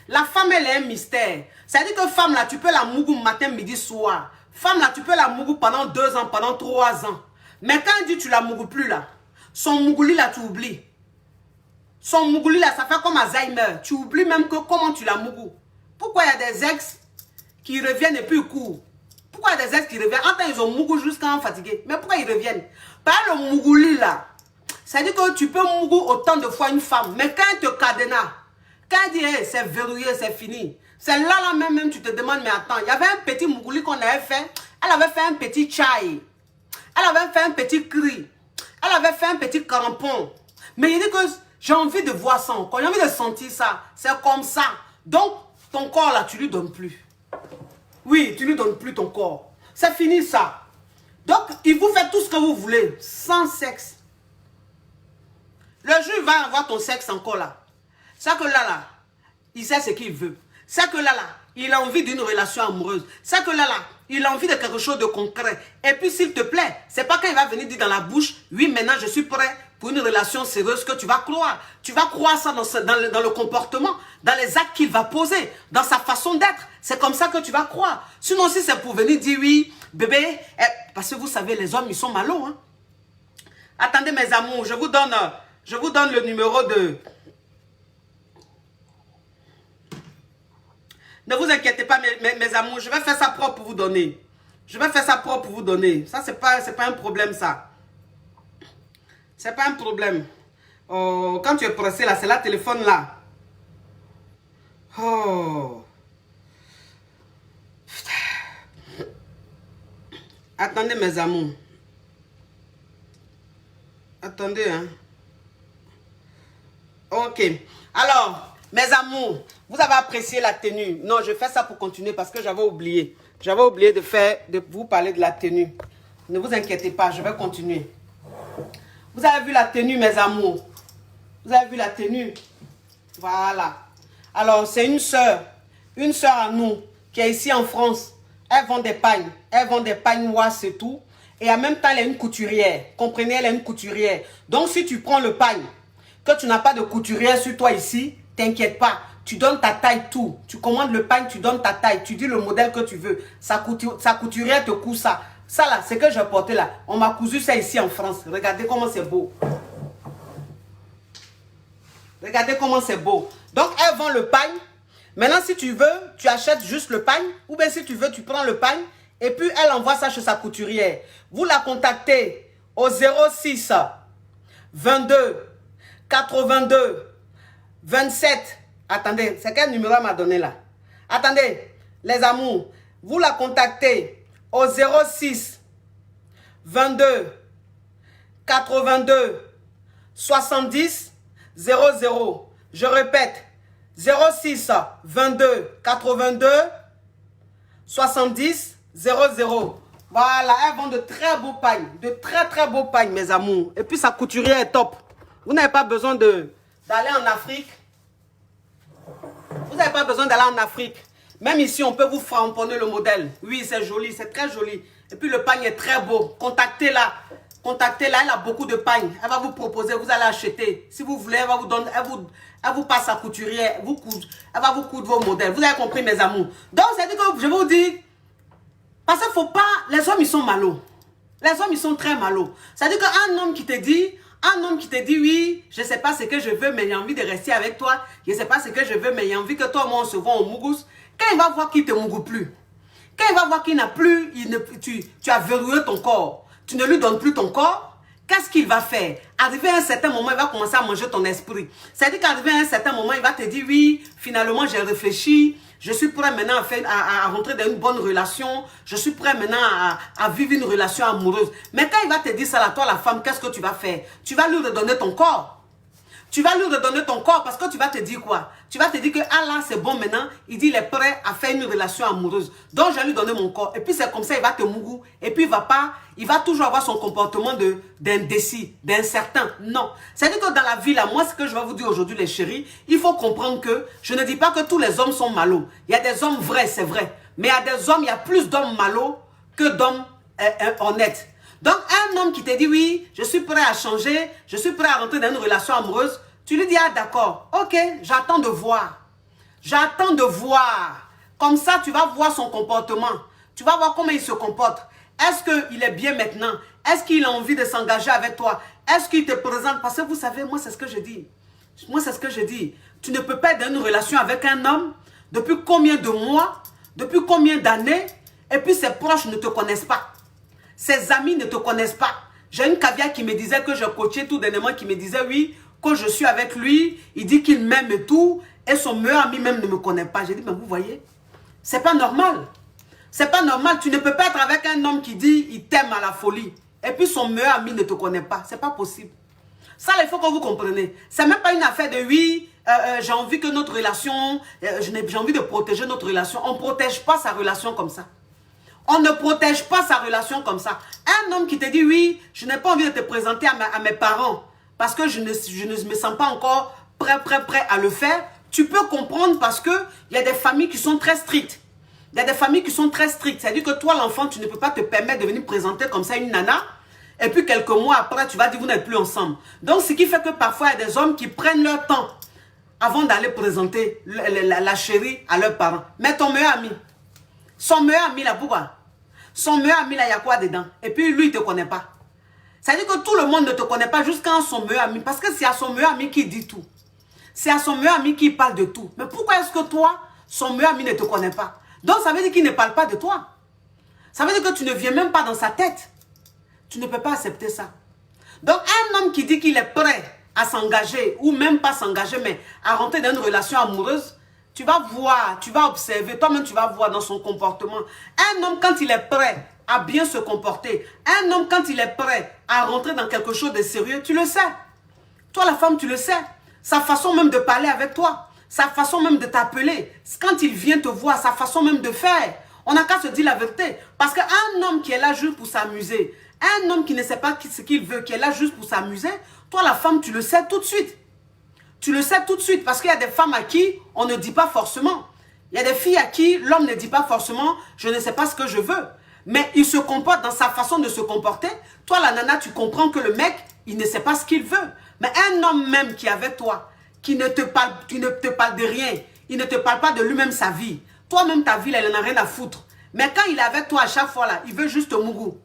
La femme, elle est un mystère. C'est-à-dire que femme là, tu peux la mougou matin, midi, soir. Femme là, tu peux la mougou pendant 2 ans, pendant 3 ans. Mais quand elle dit tu la mougou plus là, son mougouli là, tu oublies. Son mougouli là, ça fait comme Alzheimer. Tu oublies même que comment tu la mougou. Pourquoi il y a des ex qui reviennent et puis ils courent? Pourquoi il y a des ex qui reviennent? Attends, ils ont mougou jusqu'à en fatigué. Mais pourquoi ils reviennent? Par le mougouli là, c'est-à-dire que tu peux mougou autant de fois une femme. Mais quand elle te cadena, quand elle dit hey, c'est verrouillé, c'est fini. C'est là même, tu te demandes, mais attends, il y avait un petit mougouli qu'on avait fait. Elle avait fait un petit chai. Elle avait fait un petit cri. Elle avait fait un petit crampon. Mais il dit que j'ai envie de voir ça encore. J'ai envie de sentir ça. C'est comme ça. Donc, ton corps là, tu lui donnes plus. Oui, tu ne lui donnes plus ton corps. C'est fini ça. Donc, il vous fait tout ce que vous voulez, sans sexe. Le jour, il va avoir ton sexe encore là. C'est que là, il sait ce qu'il veut. C'est que là, il a envie d'une relation amoureuse. C'est que là, il a envie de quelque chose de concret. Et puis, s'il te plaît, c'est pas quand il va venir dire dans la bouche, oui, maintenant, je suis prêt pour une relation sérieuse que tu vas croire. Tu vas croire ça dans le comportement, dans les actes qu'il va poser, dans sa façon d'être. C'est comme ça que tu vas croire. Sinon, si c'est pour venir dire oui, bébé, parce que vous savez, les hommes, ils sont malaux. Hein? Attendez, mes amours, je vous donne le numéro de... Ne vous inquiétez pas, mes amours. Je vais faire ça propre pour vous donner. Je vais faire ça propre pour vous donner. Ça, c'est pas un problème, ça. C'est pas un problème. Oh, quand tu es pressé, là, c'est la téléphone, là. Oh. Putain. Attendez, mes amours. Attendez, hein. Ok. Alors, mes amours, vous avez apprécié la tenue. Non, je fais ça pour continuer parce que j'avais oublié. J'avais oublié de vous parler de la tenue. Ne vous inquiétez pas, je vais continuer. Vous avez vu la tenue, mes amours. Vous avez vu la tenue. Voilà. Alors, c'est une sœur à nous, qui est ici en France. Elle vend des pagnes. Elle vend des pagnes wasses et tout. Et en même temps, elle est une couturière. Comprenez, elle est une couturière. Donc, si tu prends le pagne, que tu n'as pas de couturière sur toi ici, t'inquiète pas. Tu donnes ta taille tout. Tu commandes le pagne, tu donnes ta taille. Tu dis le modèle que tu veux. Sa couturière te coud ça. Ça là, c'est que j'ai porté là. On m'a cousu ça ici en France. Regardez comment c'est beau. Regardez comment c'est beau. Donc, elle vend le pagne. Maintenant, si tu veux, tu achètes juste le pagne. Ou bien si tu veux, tu prends le pagne. Et puis, elle envoie ça chez sa couturière. Vous la contactez au 06 22 82 27. Attendez, c'est quel numéro elle m'a donné là? Attendez, les amours. Vous la contactez au 06 22 82 70 00. Je répète, 06 22 82 70 00. Voilà, elle vend de très beaux pagnes, de très beaux pagnes, mes amours. Et puis sa couturière est top. Vous n'avez pas besoin d'aller en Afrique. Vous n'avez pas besoin d'aller en Afrique. Même ici, on peut vous framponner le modèle. Oui, c'est joli, c'est très joli. Et puis le pagne est très beau. Contactez-la. Contactez-la, elle a beaucoup de pagnes. Elle va vous proposer, vous allez acheter. Si vous voulez, elle va vous donner, elle vous passe sa couturière, elle va vous coudre vos modèles. Vous avez compris, mes amours. Donc, c'est-à-dire que je vous dis, parce qu'il ne faut pas, les hommes, ils sont malos. Les hommes, ils sont très malos. C'est-à-dire qu'un homme qui te dit, oui, je ne sais pas ce que je veux, mais j'ai envie de rester avec toi. Je ne sais pas ce que je veux, mais j'ai envie que toi, moi, on se voit au Mougous. Quand il va voir qu'il ne te mougoue plus, quand il va voir qu'il n'a plus, tu as verrouillé ton corps, tu ne lui donnes plus ton corps, qu'est-ce qu'il va faire? Arrivé à un certain moment, il va commencer à manger ton esprit. C'est-à-dire qu'arrivé à un certain moment, il va te dire, oui, finalement, j'ai réfléchi, je suis prêt maintenant à rentrer dans une bonne relation, je suis prêt maintenant à vivre une relation amoureuse. Mais quand il va te dire ça, là, toi, la femme, qu'est-ce que tu vas faire? Tu vas lui redonner ton corps. Tu vas lui redonner ton corps parce que tu vas te dire quoi? Tu vas te dire que ah là c'est bon maintenant, il dit il est prêt à faire une relation amoureuse. Donc je vais lui donner mon corps. Et puis c'est comme ça, il va te mougou. Et puis il va toujours avoir son comportement d'indécis, d'incertain. Non. C'est-à-dire que dans la vie là, moi ce que je vais vous dire aujourd'hui les chéris, il faut comprendre que je ne dis pas que tous les hommes sont malos. Il y a des hommes vrais, c'est vrai. Mais il y a des hommes, il y a plus d'hommes malos que d'hommes honnêtes. Donc, un homme qui te dit, oui, je suis prêt à changer, je suis prêt à rentrer dans une relation amoureuse, tu lui dis, ah d'accord, ok, j'attends de voir. J'attends de voir. Comme ça, tu vas voir son comportement. Tu vas voir comment il se comporte. Est-ce qu'il est bien maintenant? Est-ce qu'il a envie de s'engager avec toi? Est-ce qu'il te présente? Parce que vous savez, moi, c'est ce que je dis. Moi, c'est ce que je dis. Tu ne peux pas être dans une relation avec un homme depuis combien de mois, depuis combien d'années, et puis ses proches ne te connaissent pas. Ses amis ne te connaissent pas. J'ai une caviar qui me disait que je coachais tout dernièrement, qui me disait oui, quand je suis avec lui, il dit qu'il m'aime et tout, et son meilleur ami même ne me connaît pas. J'ai dit, mais vous voyez, c'est pas normal. C'est pas normal. Tu ne peux pas être avec un homme qui dit il t'aime à la folie, et puis son meilleur ami ne te connaît pas. C'est pas possible. Ça, il faut que vous compreniez. C'est même pas une affaire de oui, j'ai envie que notre relation, j'ai envie de protéger notre relation. On ne protège pas sa relation comme ça. On ne protège pas sa relation comme ça. Un homme qui te dit, oui, je n'ai pas envie de te présenter à mes parents parce que je ne me sens pas encore prêt à le faire. Tu peux comprendre parce qu'il y a des familles qui sont très strictes. Il y a des familles qui sont très strictes. C'est-à-dire que toi, l'enfant, tu ne peux pas te permettre de venir présenter comme ça une nana. Et puis, quelques mois après, tu vas dire, vous n'êtes plus ensemble. Donc, ce qui fait que parfois, il y a des hommes qui prennent leur temps avant d'aller présenter la chérie à leurs parents. Mais ton meilleur ami, son meilleur ami là, pourquoi? Son meilleur ami là, il y a quoi dedans? Et puis lui, il ne te connaît pas. C'est-à-dire que tout le monde ne te connaît pas jusqu'à son meilleur ami. Parce que c'est à son meilleur ami qui dit tout. C'est à son meilleur ami qui parle de tout. Mais pourquoi est-ce que toi, Son meilleur ami ne te connaît pas. Donc ça veut dire qu'il ne parle pas de toi. Ça veut dire que tu ne viens même pas dans sa tête. Tu ne peux pas accepter ça. Donc un homme qui dit qu'il est prêt à s'engager, ou même pas s'engager, mais à rentrer dans une relation amoureuse, tu vas voir, tu vas observer, toi-même tu vas voir dans son comportement. Un homme quand il est prêt à bien se comporter, un homme quand il est prêt à rentrer dans quelque chose de sérieux, tu le sais. Toi la femme, tu le sais. Sa façon même de parler avec toi, sa façon même de t'appeler, quand il vient te voir, sa façon même de faire. On n'a qu'à se dire la vérité. Parce qu'un homme qui est là juste pour s'amuser, un homme qui ne sait pas ce qu'il veut, qui est là juste pour s'amuser, toi la femme, tu le sais tout de suite. Tu le sais tout de suite parce qu'il y a des femmes à qui on ne dit pas forcément. Il y a des filles à qui l'homme ne dit pas forcément « je ne sais pas ce que je veux ». Mais il se comporte dans sa façon de se comporter. Toi la nana, tu comprends que le mec, il ne sait pas ce qu'il veut. Mais un homme même qui est avec toi, qui ne te parle de rien, il ne te parle pas de lui-même sa vie. Toi-même ta vie, elle n'en a rien à foutre. Mais quand il est avec toi à chaque fois là, il veut juste te mougou.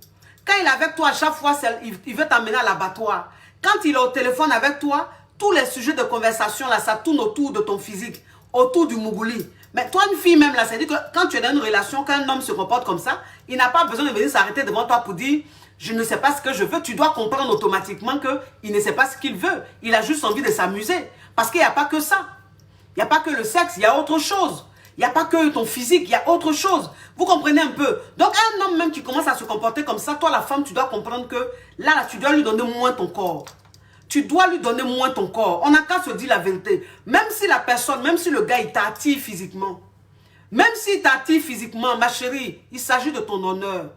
Quand il est avec toi à chaque fois, il veut t'emmener à l'abattoir. Quand il est au téléphone avec toi, tous les sujets de conversation là, ça tourne autour de ton physique, autour du mougouli. Mais toi, une fille même là, c'est-à-dire que quand tu es dans une relation, quand un homme se comporte comme ça, il n'a pas besoin de venir s'arrêter devant toi pour dire « je ne sais pas ce que je veux ». Tu dois comprendre automatiquement qu'il ne sait pas ce qu'il veut. Il a juste envie de s'amuser. Parce qu'il n'y a pas que ça. Il n'y a pas que le sexe, il y a autre chose. Il n'y a pas que ton physique, il y a autre chose. Vous comprenez un peu? Donc un homme même qui commence à se comporter comme ça, toi la femme, tu dois comprendre que là, tu dois lui donner moins ton corps. Tu dois lui donner moins ton corps. On n'a qu'à se dire la vérité. Même si la personne, même si le gars, il t'attire physiquement. Même s'il t'attire physiquement, ma chérie, il s'agit de ton honneur.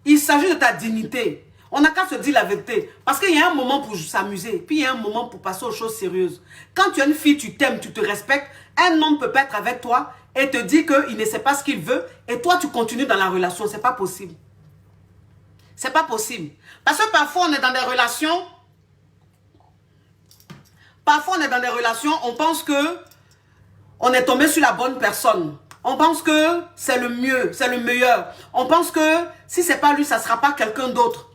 Il s'agit de ta dignité. On n'a qu'à se dire la vérité. Parce qu'il y a un moment pour s'amuser. Puis il y a un moment pour passer aux choses sérieuses. Quand tu es une fille, tu t'aimes, tu te respectes. Un homme peut pas être avec toi et te dire qu'il ne sait pas ce qu'il veut. Et toi, tu continues dans la relation. C'est pas possible. C'est pas possible. Parce que parfois, on est dans des relations. Parfois, on est dans des relations, on pense que on est tombé sur la bonne personne. On pense que c'est le mieux, c'est le meilleur. On pense que si c'est pas lui, ça sera pas quelqu'un d'autre.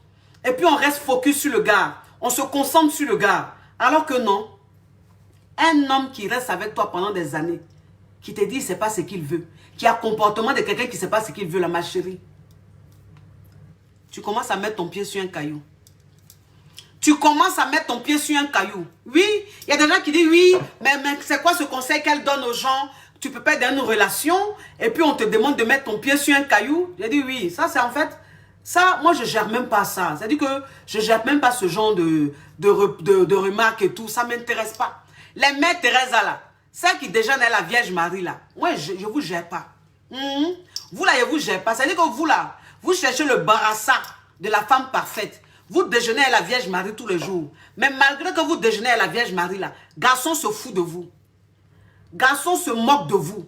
Et puis, on reste focus sur le gars. On se concentre sur le gars. Alors que non. Un homme qui reste avec toi pendant des années, qui te dit, il ne sait pas ce qu'il veut, qui a le comportement de quelqu'un qui ne sait pas ce qu'il veut, là, ma chérie. Tu commences à mettre ton pied sur un caillou. Tu commences à mettre ton pied sur un caillou. Oui, il y a des gens qui disent oui, mais c'est quoi ce conseil qu'elle donne aux gens? Tu peux pas être dans une relation et puis on te demande de mettre ton pied sur un caillou. J'ai dit oui, ça c'est en fait, ça, moi je gère même pas ça. C'est-à-dire que je gère même pas ce genre de remarques et tout, ça m'intéresse pas. Les mères Teresa là, celle qui déjeune est la Vierge Marie là, ouais, je vous gère pas. Vous là, je vous gère pas. C'est-à-dire que vous là, vous cherchez le barassa de la femme parfaite. Vous déjeunez à la Vierge Marie tous les jours. Mais malgré que vous déjeunez à la Vierge Marie là, garçon se fout de vous. Garçon se moque de vous.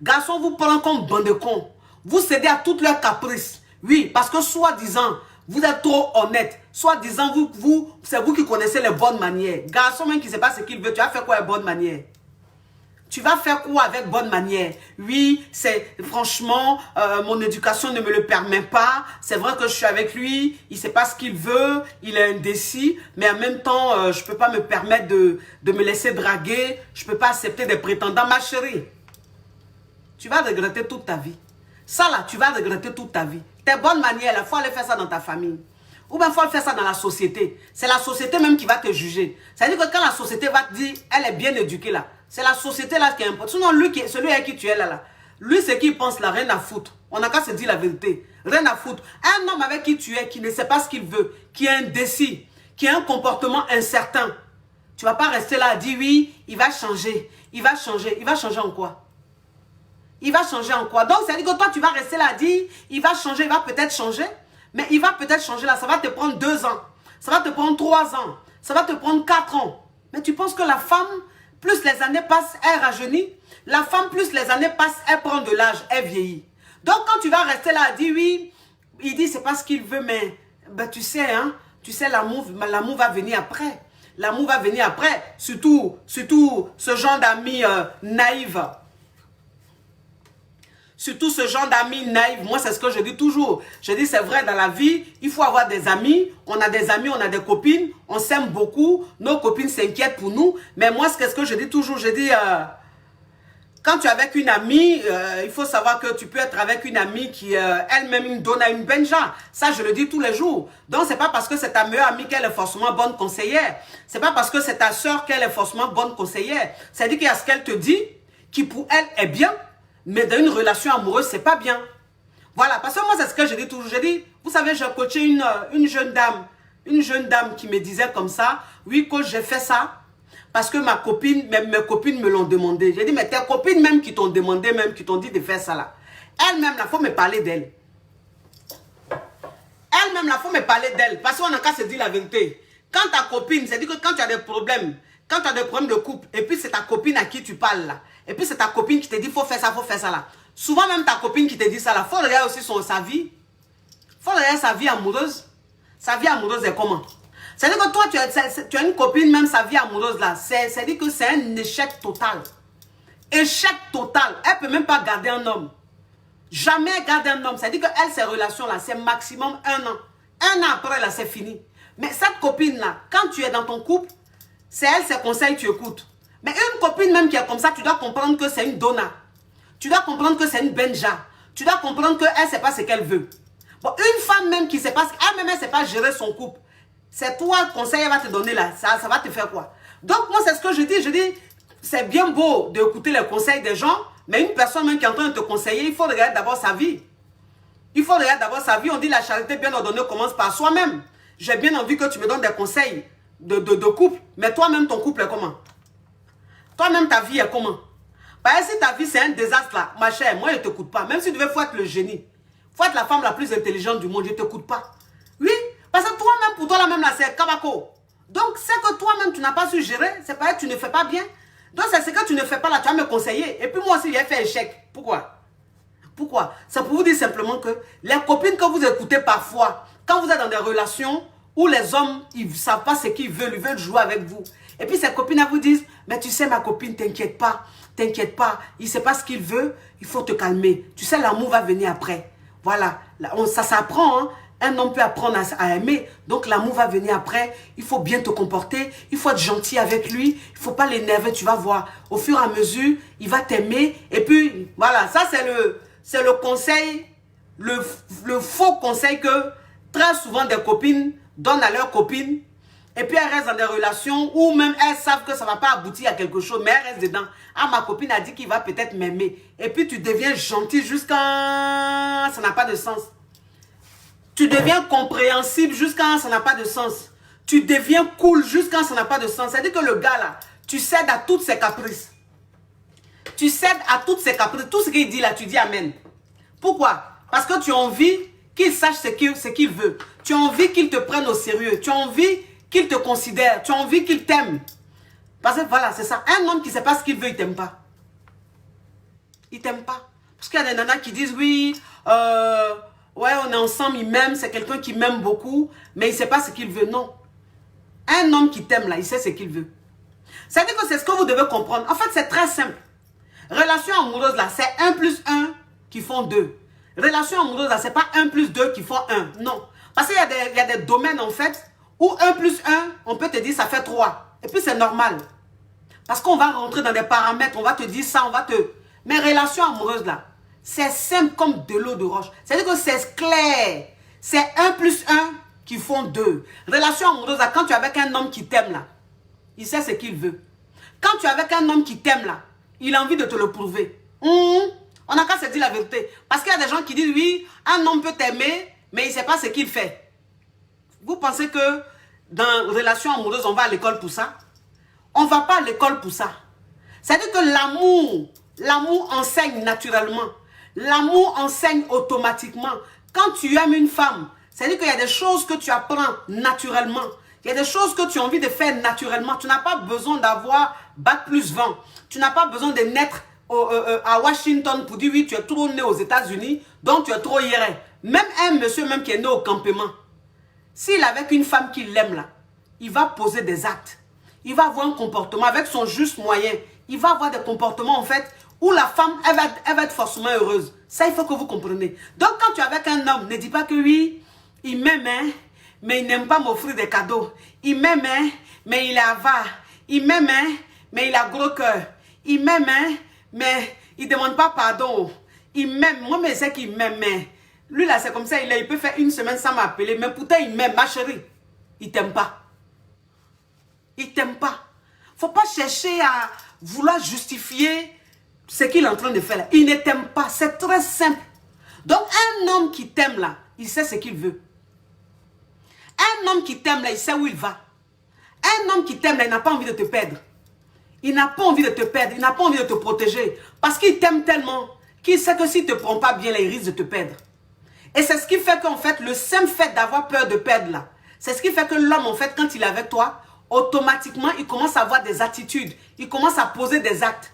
Garçon vous prend comme bande de cons. Vous cédez à toutes leurs caprices. Oui, parce que soi-disant, vous êtes trop honnête. Soi-disant, c'est vous qui connaissez les bonnes manières. Garçon même qui ne sait pas ce qu'il veut, tu vas faire quoi avec bonne manière? Tu vas faire quoi avec bonne manière? Oui, c'est franchement, mon éducation ne me le permet pas. C'est vrai que je suis avec lui, il ne sait pas ce qu'il veut, il est indécis, mais en même temps, je ne peux pas me permettre de me laisser draguer. Je ne peux pas accepter des prétendants. Ma chérie, tu vas regretter toute ta vie. Ça là, tu vas regretter toute ta vie. Tes bonnes manières, il faut aller faire ça dans ta famille. Ou bien il faut faire ça dans la société. C'est la société même qui va te juger. C'est-à-dire que quand la société va te dire, elle est bien éduquée là, c'est la société là qui est importante. Sinon, celui avec qui tu es là, lui, c'est qui pense là, rien à foutre. On n'a qu'à se dire la vérité. Rien à foutre. Un homme avec qui tu es, qui ne sait pas ce qu'il veut, qui est indécis, qui a un comportement incertain. Tu ne vas pas rester là à dire oui, il va changer. Il va changer. Il va changer en quoi? Il va changer en quoi? Donc, c'est-à-dire que toi, tu vas rester là à dire, il va changer, il va peut-être changer. Mais il va peut-être changer là, ça va te prendre 2 ans. Ça va te prendre 3 ans. Ça va te prendre 4 ans. Mais tu penses que la femme, plus les années passent, elle rajeunit. La femme, plus les années passent, elle prend de l'âge, elle vieillit. Donc quand tu vas rester là à dire oui, il dit c'est pas ce qu'il veut, mais ben, tu sais, l'amour va venir après. L'amour va venir après. Surtout ce genre d'amis naïfs. Surtout ce genre d'amis naïfs. Moi, c'est ce que je dis toujours. Je dis, c'est vrai, dans la vie, il faut avoir des amis. On a des amis, on a des copines. On s'aime beaucoup. Nos copines s'inquiètent pour nous. Mais moi, qu'est-ce que je dis toujours? Je dis, Quand tu es avec une amie, il faut savoir que tu peux être avec une amie qui elle-même donne à une benja. Ça, je le dis tous les jours. Donc, c'est pas parce que c'est ta meilleure amie qu'elle est forcément bonne conseillère. C'est pas parce que c'est ta soeur qu'elle est forcément bonne conseillère. C'est-à-dire qu'il y a ce qu'elle te dit qui pour elle est bien, mais dans une relation amoureuse, c'est pas bien. Voilà, parce que moi, c'est ce que je dis toujours. Je dis, vous savez, j'ai coaché une jeune dame qui me disait comme ça, oui, coach, j'ai fait ça. Parce que mes copines me l'ont demandé. J'ai dit, mais tes copines même qui t'ont demandé, même qui t'ont dit de faire ça là. Elle-même, il faut me parler d'elle. Elle-même, il faut me parler d'elle. Parce qu'on n'a qu'à se dire la vérité. Quand ta copine, c'est-à-dire que quand tu as des problèmes, quand tu as des problèmes de couple, et puis c'est ta copine à qui tu parles là, et puis c'est ta copine qui te dit, faut faire ça là. Souvent même ta copine qui te dit ça là, faut regarder aussi sa vie. Faut regarder sa vie amoureuse. Sa vie amoureuse est comment? C'est-à-dire que toi, tu as une copine, même sa vie amoureuse là, c'est-à-dire que c'est un échec total. Échec total. Elle ne peut même pas garder un homme. Jamais garder un homme. C'est-à-dire qu'elle, ses relations là, c'est maximum 1 an. 1 an après là, c'est fini. Mais cette copine là, quand tu es dans ton couple, c'est elle, ses conseils, tu écoutes. Mais une copine même qui est comme ça, tu dois comprendre que c'est une donna. Tu dois comprendre que c'est une benja. Tu dois comprendre qu'elle ne sait pas ce qu'elle veut. Bon, une femme même qui ne sait pas, elle-même, elle ne sait pas gérer son couple. C'est toi, le conseil, elle va te donner là. Ça va te faire quoi? Donc, moi, c'est ce que je dis. Je dis, c'est bien beau d'écouter les conseils des gens, mais une personne même qui est en train de te conseiller, il faut regarder d'abord sa vie. Il faut regarder d'abord sa vie. On dit la charité bien ordonnée commence par soi-même. J'ai bien envie que tu me donnes des conseils de couple, mais toi-même, ton couple est comment? Toi-même, ta vie est comment? Parce que si ta vie, c'est un désastre là, ma chère, moi, je ne t'écoute pas. Même si tu devais faut être le génie, faut être la femme la plus intelligente du monde, je ne t'écoute pas. Oui, parce que toi-même, pour toi, là même, là, c'est kabako. Donc, c'est que toi-même, tu n'as pas su gérer. C'est pas que tu ne fais pas bien. Donc, c'est ce que tu ne fais pas là, tu vas me conseiller. Et puis, moi aussi, j'ai fait échec. Pourquoi? Pourquoi? C'est pour vous dire simplement que les copines que vous écoutez parfois, quand vous êtes dans des relations où les hommes, ils ne savent pas ce qu'ils veulent jouer avec vous. Et puis, ces copines, elles vous disent, mais tu sais, ma copine, t'inquiète pas, il ne sait pas ce qu'il veut, il faut te calmer. Tu sais, l'amour va venir après. Voilà, ça s'apprend, hein. Un homme peut apprendre à aimer, donc l'amour va venir après. Il faut bien te comporter, il faut être gentil avec lui, il ne faut pas l'énerver, tu vas voir. Au fur et à mesure, il va t'aimer. Et puis, voilà, ça c'est le conseil, le faux conseil que très souvent des copines donnent à leurs copines. Et puis elles restent dans des relations où même elles savent que ça ne va pas aboutir à quelque chose, mais elles restent dedans. Ah, ma copine a dit qu'il va peut-être m'aimer. Et puis tu deviens gentil jusqu'à... Ça n'a pas de sens. Tu deviens compréhensible jusqu'à ça n'a pas de sens. Tu deviens cool jusqu'à ça n'a pas de sens. C'est-à-dire que le gars là, tu cèdes à toutes ses caprices. Tu cèdes à toutes ses caprices. Tout ce qu'il dit là, tu dis amen. Pourquoi? Parce que tu as envie qu'il sache ce qu'il veut. Tu as envie qu'il te prenne au sérieux. Tu as envie qu'il te considère. Tu as envie qu'il t'aime. Parce que voilà, c'est ça. Un homme qui ne sait pas ce qu'il veut, il ne t'aime pas. Il ne t'aime pas. Parce qu'il y a des nanas qui disent oui, ouais, on est ensemble, il m'aime, c'est quelqu'un qui m'aime beaucoup, mais il ne sait pas ce qu'il veut. Non. Un homme qui t'aime là, il sait ce qu'il veut. C'est-à-dire que c'est ce que vous devez comprendre. En fait, c'est très simple. Relation amoureuse là, c'est 1 plus 1 qui font 2. Relation amoureuse là, c'est pas 1 plus 2 qui font 1. Non. Parce qu'il y a des domaines en fait, où 1 plus 1, on peut te dire ça fait 3. Et puis c'est normal. Parce qu'on va rentrer dans des paramètres, on va te dire ça, on va te... Mais relation amoureuse là, c'est simple comme de l'eau de roche. C'est-à-dire que c'est clair. C'est 1 plus 1 qui font 2. Relation amoureuse là, quand tu es avec un homme qui t'aime là, il sait ce qu'il veut. Quand tu es avec un homme qui t'aime là, il a envie de te le prouver. On n'a qu'à se dire la vérité. Parce qu'il y a des gens qui disent oui, un homme peut t'aimer, mais il ne sait pas ce qu'il fait. Vous pensez que dans relation amoureuse, on va à l'école pour ça? On ne va pas à l'école pour ça. C'est-à-dire que l'amour enseigne naturellement. L'amour enseigne automatiquement. Quand tu aimes une femme, c'est-à-dire qu'il y a des choses que tu apprends naturellement. Il y a des choses que tu as envie de faire naturellement. Tu n'as pas besoin d'avoir bac plus 20. Tu n'as pas besoin de naître à Washington pour dire oui, tu es trop né aux États-Unis, donc tu es trop IRA. Même un monsieur même qui est né au campement, s'il est avec une femme qui l'aime là, il va poser des actes. Il va avoir un comportement avec son juste moyen. Il va avoir des comportements en fait où la femme, elle va être forcément heureuse. Ça, il faut que vous compreniez. Donc, quand tu es avec un homme, ne dis pas que oui, il m'aime, hein, mais il n'aime pas m'offrir des cadeaux. Il m'aime, hein, mais il est avare. Il m'aime, hein, mais il a gros cœur. Il m'aime, hein, Mais il ne demande pas pardon. Il m'aime. Moi, mais c'est qu'il m'aime. Mais lui, là, c'est comme ça. Il peut faire une semaine sans m'appeler. Mais pourtant, il m'aime, ma chérie. Il t'aime pas. Il t'aime pas. Faut pas chercher à vouloir justifier ce qu'il est en train de faire là. Il ne t'aime pas. C'est très simple. Donc, un homme qui t'aime là, il sait ce qu'il veut. Un homme qui t'aime là, il sait où il va. Un homme qui t'aime là, il n'a pas envie de te perdre. Il n'a pas envie de te perdre. Il n'a pas envie de te protéger. Parce qu'il t'aime tellement qu'il sait que s'il ne te prend pas bien là, il risque de te perdre. Et c'est ce qui fait qu'en fait, le simple fait d'avoir peur de perdre là, c'est ce qui fait que l'homme, en fait, quand il est avec toi, automatiquement, il commence à avoir des attitudes. Il commence à poser des actes.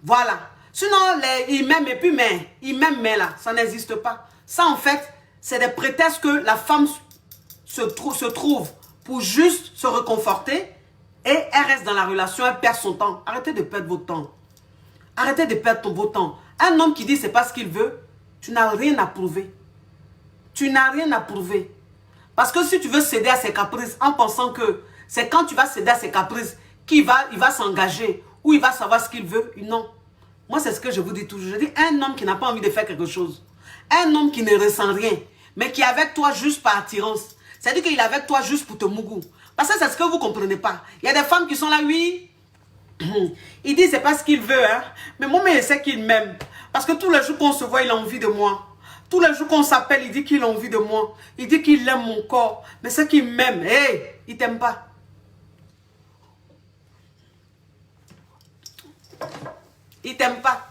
Voilà. Sinon, il m'aime et puis mais, il m'aime mais là, ça n'existe pas. Ça, en fait, c'est des prétextes que la femme se trouve pour juste se réconforter et elle reste dans la relation, elle perd son temps. Arrêtez de perdre votre temps. Arrêtez de perdre votre temps. Un homme qui dit c'est pas ce qu'il veut, tu n'as rien à prouver. Tu n'as rien à prouver. Parce que si tu veux céder à ses caprices en pensant que c'est quand tu vas céder à ses caprices qu'il va s'engager ou il va savoir ce qu'il veut, non. Moi, c'est ce que je vous dis toujours. Je dis un homme qui n'a pas envie de faire quelque chose. Un homme qui ne ressent rien, mais qui est avec toi juste par attirance. C'est-à-dire qu'il est avec toi juste pour te mougou. Parce que c'est ce que vous ne comprenez pas. Il y a des femmes qui sont là, oui. Il dit c'est pas ce qu'il veut, hein. Mais moi, mais il sait qu'il m'aime. Parce que tous les jours qu'on se voit, il a envie de moi. Tous les jours qu'on s'appelle, il dit qu'il a envie de moi. Il dit qu'il aime mon corps. Mais c'est qu'il m'aime. Hey, il t'aime pas. Il t'aime pas.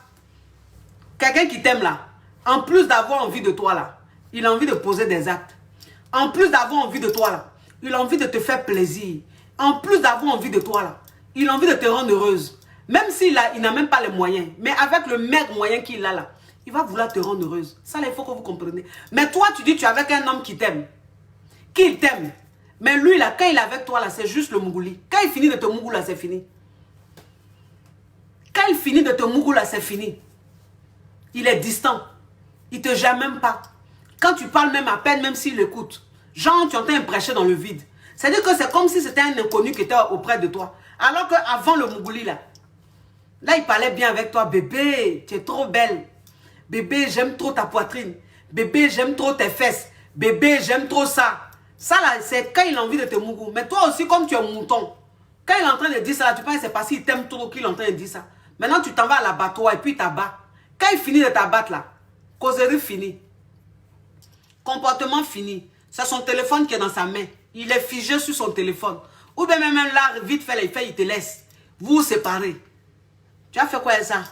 Quelqu'un qui t'aime là, en plus d'avoir envie de toi là, il a envie de poser des actes. En plus d'avoir envie de toi là, il a envie de te faire plaisir. En plus d'avoir envie de toi là, il a envie de te rendre heureuse. Même s'il n'a même pas les moyens. Mais avec le maigre moyen qu'il a là, il va vouloir te rendre heureuse. Ça là, il faut que vous compreniez. Mais toi, tu dis tu es avec un homme qui t'aime. Qu'il t'aime. Mais lui là, quand il est avec toi là, c'est juste le mougouli. Quand il finit de te mougou là, c'est fini. Quand il finit de te mougou là, c'est fini. Il est distant. Il ne te gère même pas. Quand tu parles même à peine, même s'il écoute. Genre, tu entends un prêcher dans le vide. C'est-à-dire que c'est comme si c'était un inconnu qui était auprès de toi. Alors qu'avant le mougouli là, il parlait bien avec toi. Bébé, tu es trop belle. Bébé, j'aime trop ta poitrine. Bébé, j'aime trop tes fesses. Bébé, j'aime trop ça. Ça là, c'est quand il a envie de te mougou. Mais toi aussi, comme tu es mouton, quand il est en train de dire ça là, tu penses que c'est parce qu'il t'aime trop qu'il est en train de dire ça. Maintenant, tu t'en vas à l'abattoir et puis il t'abat. Quand il finit de t'abattre là, causerie finie. Comportement fini. C'est son téléphone qui est dans sa main. Il est figé sur son téléphone. Ou bien même là, vite fait, il te laisse. Vous vous séparez. Tu as fait quoi ça?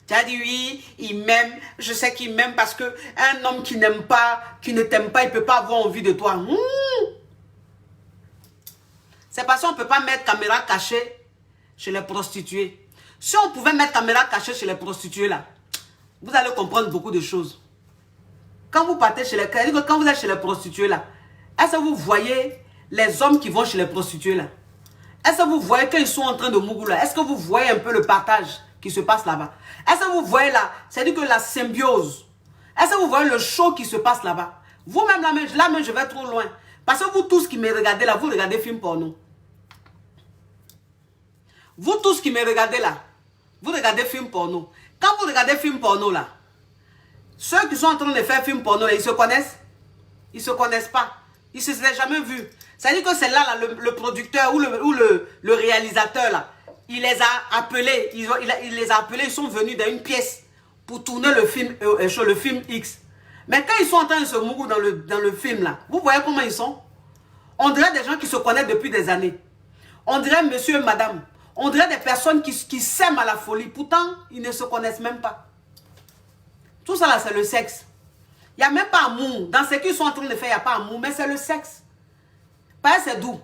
Tu as dit oui, il m'aime. Je sais qu'il m'aime parce que un homme qui n'aime pas, qui ne t'aime pas, il ne peut pas avoir envie de toi. C'est parce qu'on ne peut pas mettre caméra cachée chez les prostituées. Si on pouvait mettre caméra cachée chez les prostituées là, vous allez comprendre beaucoup de choses. Quand vous partez chez les... Quand vous êtes chez les prostituées là, est-ce que vous voyez les hommes qui vont chez les prostituées là? Est-ce que vous voyez quand ils sont en train de mougou là? Est-ce que vous voyez un peu le partage qui se passe là-bas? Est-ce que vous voyez là? C'est-à-dire que la symbiose. Est-ce que vous voyez le show qui se passe là-bas? Vous-même là même je vais trop loin. Parce que vous tous qui me regardez là, vous regardez film porno. Vous tous qui me regardez là, vous regardez film porno. Quand vous regardez film porno là, ceux qui sont en train de faire film porno là, ils se connaissent? Ils ne se connaissent pas. Ils ne se sont jamais vus. C'est-à-dire que c'est là, le producteur ou le réalisateur là, il les a appelés, il les a appelés, ils sont venus dans une pièce pour tourner le film X. Mais quand ils sont en train de se mourir dans le film là, vous voyez comment ils sont? On dirait des gens qui se connaissent depuis des années. On dirait monsieur et madame. On dirait des personnes qui s'aiment à la folie. Pourtant, ils ne se connaissent même pas. Tout ça là, c'est le sexe. Il n'y a même pas amour. Dans ce qu'ils sont en train de faire, il n'y a pas amour, mais c'est le sexe. Pas c'est doux.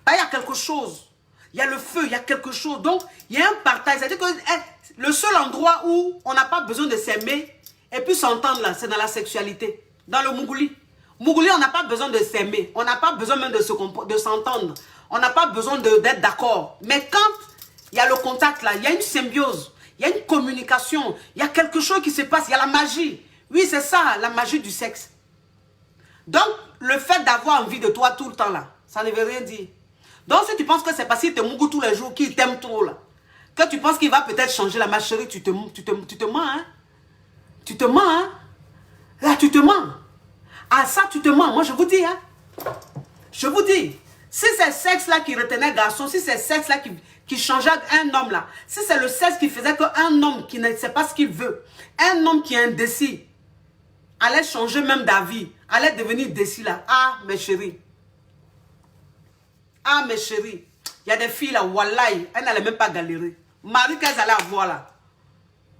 Pas il y a quelque chose. Il y a le feu, il y a quelque chose. Donc, il y a un partage. C'est-à-dire que le seul endroit où on n'a pas besoin de s'aimer et puis s'entendre là, c'est dans la sexualité. Dans le mougouli. Mougouli, on n'a pas besoin de s'aimer. On n'a pas besoin même de s'entendre. On n'a pas besoin d'être d'accord. Mais quand il y a le contact là, il y a une symbiose. Il y a une communication. Il y a quelque chose qui se passe. Il y a la magie. Oui, c'est ça, la magie du sexe. Donc, le fait d'avoir envie de toi tout le temps là, ça ne veut rien dire. Donc, si tu penses que c'est parce qu'il te mougou tous les jours, qu'il t'aime trop là, que tu penses qu'il va peut-être changer là, ma chérie, tu te mens, hein? Tu te mens, hein? Là, tu te mens. Ah, ça, tu te mens. Moi, je vous dis, hein? Je vous dis, si c'est le sexe-là qui retenait garçon, si c'est le sexe-là qui changeait un homme, là, si c'est le sexe qui faisait qu'un homme qui ne sait pas ce qu'il veut, un homme qui est indécis, allait changer même d'avis, allait devenir décis, là. Ah, mes chéris. Ah, mes chéris. Il y a des filles, là, wallahi, elles n'allaient même pas galérer. Mari qu'elles allaient avoir, là.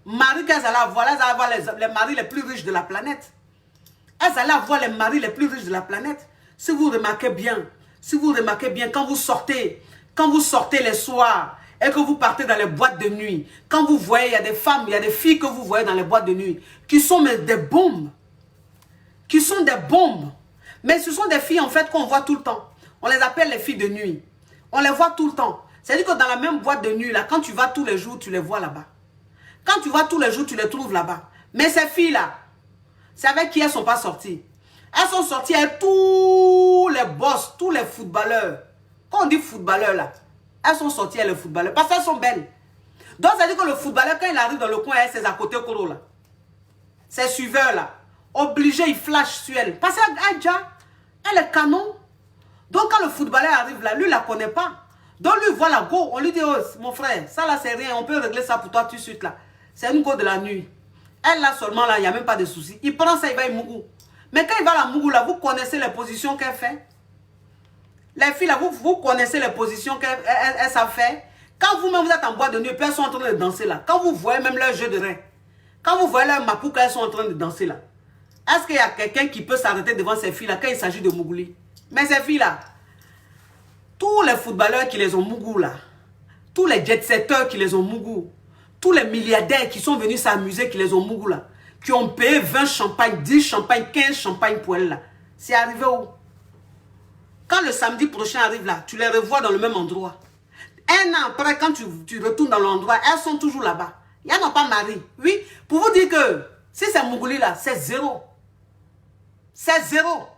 Mari qu'elles allaient avoir, elles allaient avoir les maris les plus riches de la planète. Elles allaient avoir les maris les plus riches de la planète. Si vous remarquez bien, quand vous sortez les soirs et que vous partez dans les boîtes de nuit, quand vous voyez, il y a des femmes, il y a des filles que vous voyez dans les boîtes de nuit qui sont des bombes. Qui sont des bombes. Mais ce sont des filles en fait qu'on voit tout le temps. On les appelle les filles de nuit. On les voit tout le temps. C'est-à-dire que dans la même boîte de nuit, là, quand tu vas tous les jours, tu les vois là-bas. Quand tu vas tous les jours, tu les trouves là-bas. Mais ces filles-là, c'est avec qui elles ne sont pas sorties. Elles sont sorties avec tous les boss, tous les footballeurs. Quand on dit footballeurs là, elles sont sorties avec les footballeurs parce qu'elles sont belles. Donc ça veut dire que le footballeur, quand il arrive dans le coin, c'est à côté Koro là. Ces suiveurs là, obligés, ils flashent sur elle. Parce qu'elle est canon. Donc quand le footballeur arrive là, lui il la connaît pas. Donc lui voilà, go, on lui dit, oh, mon frère, ça là c'est rien, on peut régler ça pour toi tout de suite là. C'est une go de la nuit. Elle là seulement là, il n'y a même pas de souci. Il prend ça, il va y mougou. Mais quand il va à la mougou là, vous connaissez les positions qu'elle fait. Les filles là, vous connaissez les positions qu'elles savent faire. Quand vous-même vous êtes en boîte de nuit, puis elles sont en train de danser là. Quand vous voyez même leur jeu de rein. Quand vous voyez leur mapou qu'elles sont en train de danser là. Est-ce qu'il y a quelqu'un qui peut s'arrêter devant ces filles là quand il s'agit de mougouli? Mais ces filles là, tous les footballeurs qui les ont mougou là, tous les jet-setters qui les ont mougou, tous les milliardaires qui sont venus s'amuser qui les ont mougou là, qui ont payé 20 champagnes, 10 champagnes, 15 champagnes pour elles là. C'est arrivé où? Quand le samedi prochain arrive là, tu les revois dans le même endroit. Un an après, quand tu retournes dans l'endroit, elles sont toujours là-bas. Il n'y en a pas mari. Oui, pour vous dire que si c'est Mougouli là, c'est zéro. C'est zéro.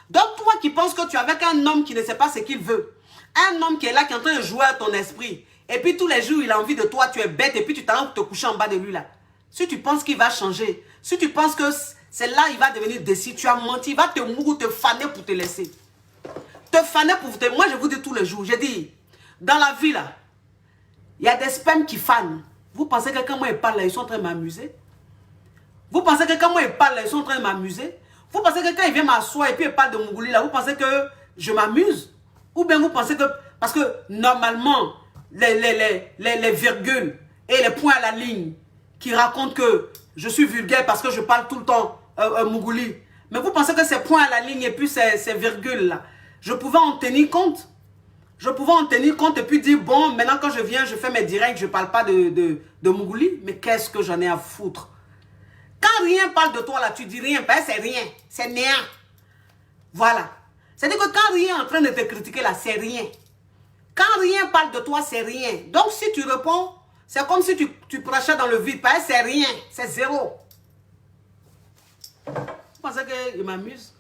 Donc toi qui penses que tu es avec un homme qui ne sait pas ce qu'il veut, un homme qui est là, qui est en train de jouer à ton esprit, et puis tous les jours il a envie de toi, tu es bête, et puis tu t'en vas te coucher en bas de lui là. Si tu penses qu'il va changer, si tu penses que c'est là il va devenir décis, tu as menti, il va te mourir, te faner pour te laisser. Te faner pour te... Moi je vous dis tous les jours, j'ai dit, dans la vie là, il y a des spams qui fanent. Vous pensez que quand moi ils parlent là, ils sont en train de m'amuser? Vous pensez que quand moi ils parlent là, ils sont en train de m'amuser? Vous pensez que quand il vient m'asseoir et puis il parle de Mougouli là, vous pensez que je m'amuse? Ou bien vous pensez que... Parce que normalement, les virgules et les points à la ligne qui racontent que je suis vulgaire parce que je parle tout le temps Mougouli. Mais vous pensez que ces points à la ligne et puis ces virgules là, je pouvais en tenir compte? Je pouvais en tenir compte et puis dire, bon, maintenant quand je viens, je fais mes directs, je ne parle pas de Mougouli. Mais qu'est-ce que j'en ai à foutre? Quand rien parle de toi là, tu dis rien, ben c'est rien, c'est néant. Voilà. C'est-à-dire que quand rien est en train de te critiquer là, c'est rien. Quand rien parle de toi, c'est rien. Donc si tu réponds, c'est comme si tu prêchais dans le vide, ben c'est rien, c'est zéro. Vous pensez qu'il m'amuse?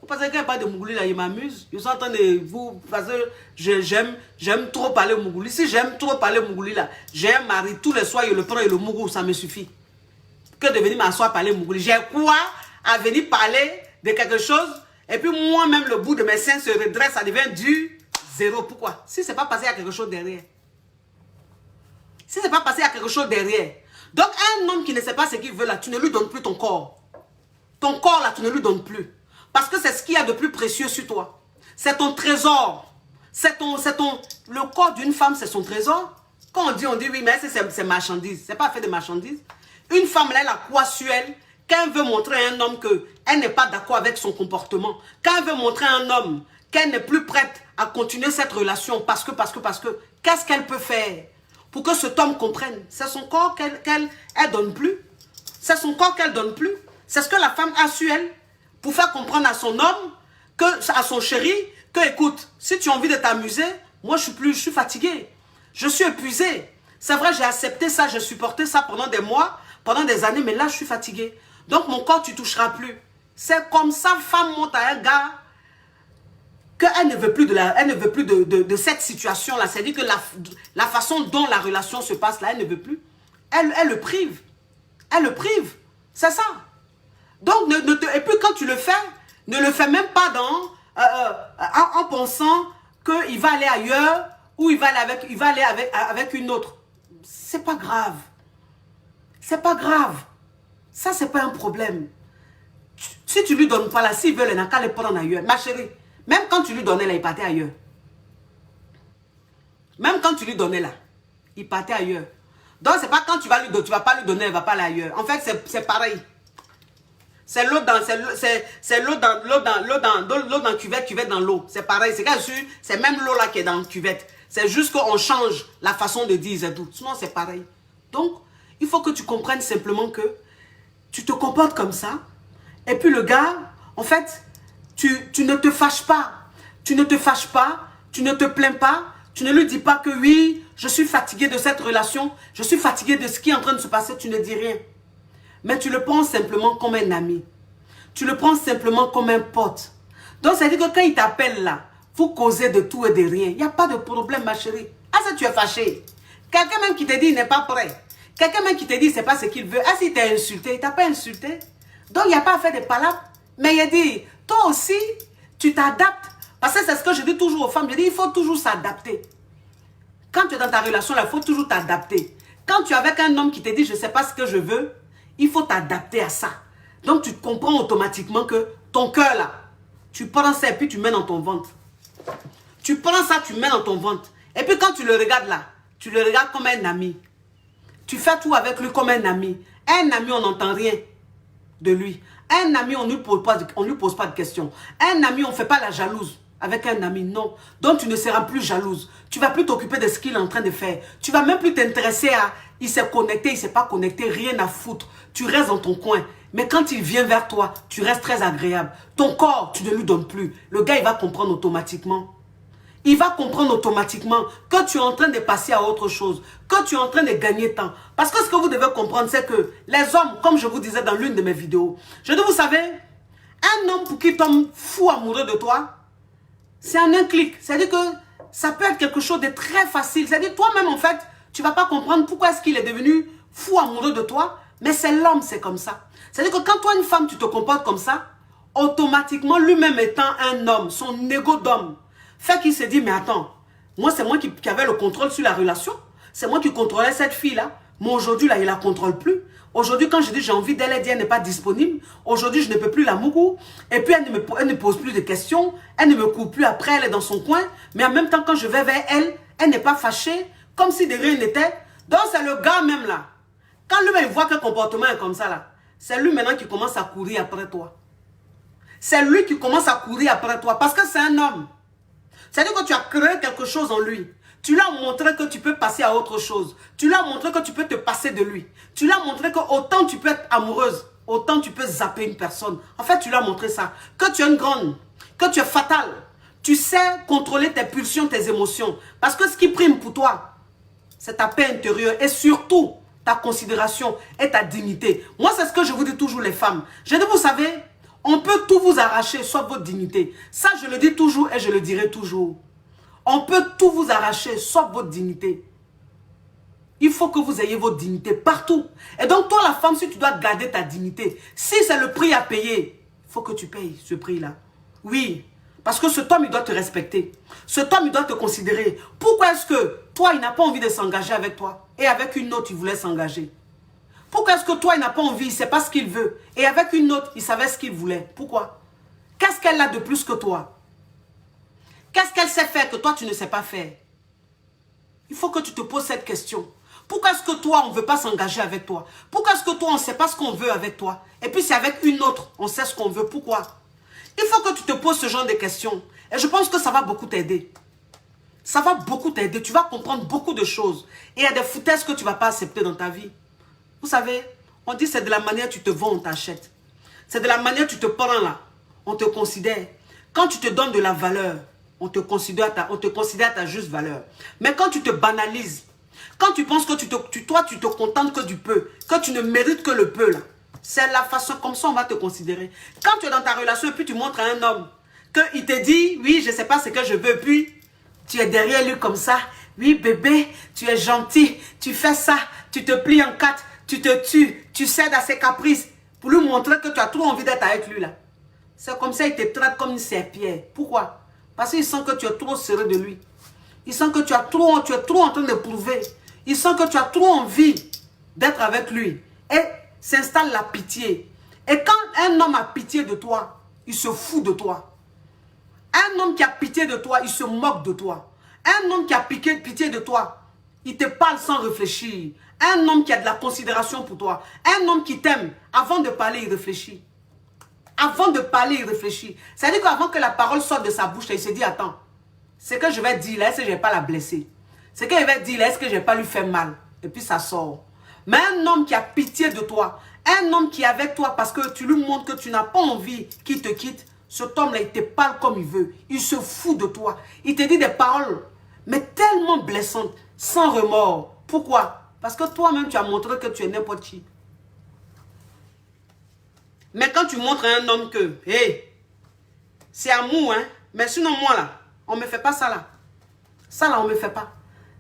Vous pensez qu'il n'y a pas de Mougouli là, il m'amuse? Je suis en train de vous... Parce que j'aime trop parler Mougouli. Si j'aime trop parler Mougouli là, j'ai un mari, tous les soirs, il le prend et le Mougou, ça me suffit. Que de venir m'asseoir parler Mougouli. J'ai quoi à venir parler de quelque chose et puis moi-même, le bout de mes seins se redresse, ça devient du zéro. Pourquoi? Si ce n'est pas passé à quelque chose derrière. Si ce n'est pas passé à quelque chose derrière. Donc, un homme qui ne sait pas ce qu'il veut là, tu ne lui donnes plus ton corps. Ton corps là, tu ne lui donnes plus. Parce que c'est ce qu'il y a de plus précieux sur toi. C'est ton trésor. Le corps d'une femme, c'est son trésor. Quand on dit oui, mais c'est marchandise. Ce n'est pas fait de marchandise. Une femme, là, elle a quoi sur elle? Quand elle veut montrer à un homme qu'elle n'est pas d'accord avec son comportement. Quand elle veut montrer à un homme qu'elle n'est plus prête à continuer cette relation parce que, qu'est-ce qu'elle peut faire pour que cet homme comprenne? C'est son corps qu'elle donne plus. C'est son corps qu'elle donne plus. C'est ce que la femme a sur elle pour faire comprendre à son homme, à son chéri, que écoute, si tu as envie de t'amuser, moi je suis fatiguée. Je suis épuisée. C'est vrai, j'ai accepté ça, j'ai supporté ça pendant des mois, pendant des années, mais là je suis fatiguée. Donc mon corps, tu ne toucheras plus. C'est comme ça, femme monte à un gars. qu'elle ne veut plus de cette situation-là. C'est-à-dire que la façon dont la relation se passe là, elle ne veut plus. Elle le prive. Elle le prive. C'est ça. Donc, et puis quand tu le fais, ne le fais même pas en pensant qu'il va aller ailleurs ou il va aller avec une autre. C'est pas grave. C'est pas grave. Ça, c'est pas un problème. Si tu lui donnes pas là, s'il veut, il n'a qu'à les prendre ailleurs. Ma chérie, même quand tu lui donnais là, il partait ailleurs. Même quand tu lui donnais là, il partait ailleurs. Donc, c'est pas quand tu vas pas lui donner, il va pas aller ailleurs. En fait, c'est pareil. C'est l'eau dans cuvette dans l'eau. C'est pareil. C'est même l'eau là qui est dans cuvette. C'est juste qu'on change la façon de dire c'est tout. Sinon, c'est pareil. Donc, il faut que tu comprennes simplement que tu te comportes comme ça. Et puis le gars, en fait, tu ne te fâches pas. Tu ne te fâches pas. Tu ne te plains pas. Tu ne lui dis pas que oui, je suis fatigué de cette relation. Je suis fatigué de ce qui est en train de se passer. Tu ne dis rien. Mais tu le prends simplement comme un ami. Tu le prends simplement comme un pote. Donc, ça veut dire que quand il t'appelle là, vous causez de tout et de rien. Il n'y a pas de problème, ma chérie. Ah, ça, tu es fâché. Quelqu'un même qui te dit il n'est pas prêt. Quelqu'un même qui te dit c'est pas ce qu'il veut. Ah, s'il t'a insulté, il t'a pas insulté. Donc, il n'y a pas à faire des palabres. Mais il a dit, toi aussi, tu t'adaptes. Parce que c'est ce que je dis toujours aux femmes. Je dis, il faut toujours s'adapter. Quand tu es dans ta relation là, il faut toujours t'adapter. Quand tu es avec un homme qui te dit je ne sais pas ce que je veux, il faut t'adapter à ça. Donc, tu comprends automatiquement que ton cœur là, tu prends ça et puis tu mets dans ton ventre. Tu prends ça, tu mets dans ton ventre. Et puis quand tu le regardes là, tu le regardes comme un ami. Tu fais tout avec lui comme un ami. Un ami, on n'entend rien de lui. Un ami, on ne lui pose pas de questions. Un ami, on ne fait pas la jalouse avec un ami, non. Donc tu ne seras plus jalouse. Tu ne vas plus t'occuper de ce qu'il est en train de faire. Tu ne vas même plus t'intéresser à il s'est connecté, il ne s'est pas connecté, rien à foutre. Tu restes dans ton coin. Mais quand il vient vers toi, tu restes très agréable. Ton corps, tu ne lui donnes plus. Le gars, il va comprendre automatiquement. Il va comprendre automatiquement que tu es en train de passer à autre chose, que tu es en train de gagner temps. Parce que ce que vous devez comprendre, c'est que les hommes, comme je vous disais dans l'une de mes vidéos, je dis, vous savez, un homme pour qui tombe fou amoureux de toi, c'est en un clic. C'est-à-dire que ça peut être quelque chose de très facile. C'est-à-dire toi-même, en fait, tu ne vas pas comprendre pourquoi est-ce qu'il est devenu fou amoureux de toi, mais c'est l'homme, c'est comme ça. C'est-à-dire que quand toi, une femme, tu te comportes comme ça, automatiquement, lui-même étant un homme, son ego d'homme, fait qu'il se dit, mais attends, moi c'est moi qui avais le contrôle sur la relation. C'est moi qui contrôlais cette fille-là. Mais aujourd'hui, là, il ne la contrôle plus. Aujourd'hui, quand je dis j'ai envie d'elle, elle dit elle n'est pas disponible. Aujourd'hui, je ne peux plus la moucou. Et puis, elle ne pose plus de questions. Elle ne me court plus après, elle est dans son coin. Mais en même temps, quand je vais vers elle, elle n'est pas fâchée. Comme si de rien n'était. Donc, c'est le gars même là. Quand lui-même voit que le comportement est comme ça là, c'est lui maintenant qui commence à courir après toi. C'est lui qui commence à courir après toi. Parce que c'est un homme. C'est-à-dire que tu as créé quelque chose en lui. Tu lui as montré que tu peux passer à autre chose. Tu lui as montré que tu peux te passer de lui. Tu lui as montré que autant tu peux être amoureuse, autant tu peux zapper une personne. En fait, tu lui as montré ça. Que tu es une grande, que tu es fatale. Tu sais contrôler tes pulsions, tes émotions. Parce que ce qui prime pour toi, c'est ta paix intérieure et surtout ta considération et ta dignité. Moi, c'est ce que je vous dis toujours les femmes. Je dis, vous savez, on peut tout vous arracher, sauf votre dignité. Ça, je le dis toujours et je le dirai toujours. On peut tout vous arracher, sauf votre dignité. Il faut que vous ayez votre dignité partout. Et donc, toi, la femme, si tu dois garder ta dignité, si c'est le prix à payer, il faut que tu payes ce prix-là. Oui, parce que cet homme, il doit te respecter. Cet homme, il doit te considérer. Pourquoi est-ce que toi, il n'a pas envie de s'engager avec toi et avec une autre, il voulait s'engager? Pourquoi est-ce que toi, il n'a pas envie, il ne sait pas ce qu'il veut et avec une autre, il savait ce qu'il voulait? Pourquoi? Qu'est-ce qu'elle a de plus que toi? Qu'est-ce qu'elle sait faire que toi, tu ne sais pas faire? Il faut que tu te poses cette question. Pourquoi est-ce que toi, on ne veut pas s'engager avec toi? Pourquoi est-ce que toi, on ne sait pas ce qu'on veut avec toi? Et puis, c'est avec une autre, on sait ce qu'on veut. Pourquoi? Il faut que tu te poses ce genre de questions. Et je pense que ça va beaucoup t'aider. Ça va beaucoup t'aider. Tu vas comprendre beaucoup de choses. Et il y a des foutaises que tu ne vas pas accepter dans ta vie. Vous savez, on dit c'est de la manière tu te vends, on t'achète. C'est de la manière tu te prends là, on te considère. Quand tu te donnes de la valeur, on te considère à ta juste valeur. Mais quand tu te banalises, quand tu penses que toi, tu te contentes que du peu, que tu ne mérites que le peu là, c'est la façon comme ça on va te considérer. Quand tu es dans ta relation et puis tu montres à un homme qu'il te dit, oui, je ne sais pas ce que je veux, puis tu es derrière lui comme ça. Oui, bébé, tu es gentil, tu fais ça, tu te plies en quatre, tu te tues, tu cèdes à ses caprices pour lui montrer que tu as trop envie d'être avec lui là. C'est comme ça, il te traite comme une serpillère. Pourquoi? Parce qu'il sent que tu es trop serré de lui. Il sent que tu es trop en train de prouver. Il sent que tu as trop envie d'être avec lui. Et s'installe la pitié. Et quand un homme a pitié de toi, il se fout de toi. Un homme qui a pitié de toi, il se moque de toi. Un homme qui a pitié de toi, il te parle sans réfléchir. Un homme qui a de la considération pour toi. Un homme qui t'aime, avant de parler, il réfléchit. Avant de parler, il réfléchit. C'est-à-dire qu'avant que la parole sorte de sa bouche, il se dit, attends, ce que je vais dire là, est-ce que je ne vais pas la blesser? Ce que je vais dire là, est-ce que je ne vais pas lui faire mal? Et puis ça sort. Mais un homme qui a pitié de toi, un homme qui est avec toi parce que tu lui montres que tu n'as pas envie qu'il te quitte, cet homme-là, il te parle comme il veut. Il se fout de toi. Il te dit des paroles, mais tellement blessantes, sans remords. Pourquoi? Parce que toi-même, tu as montré que tu es n'importe qui. Mais quand tu montres à un homme que, hey, c'est amour, hein, mais sinon moi là, on ne me fait pas ça là. Ça là, on ne me fait pas.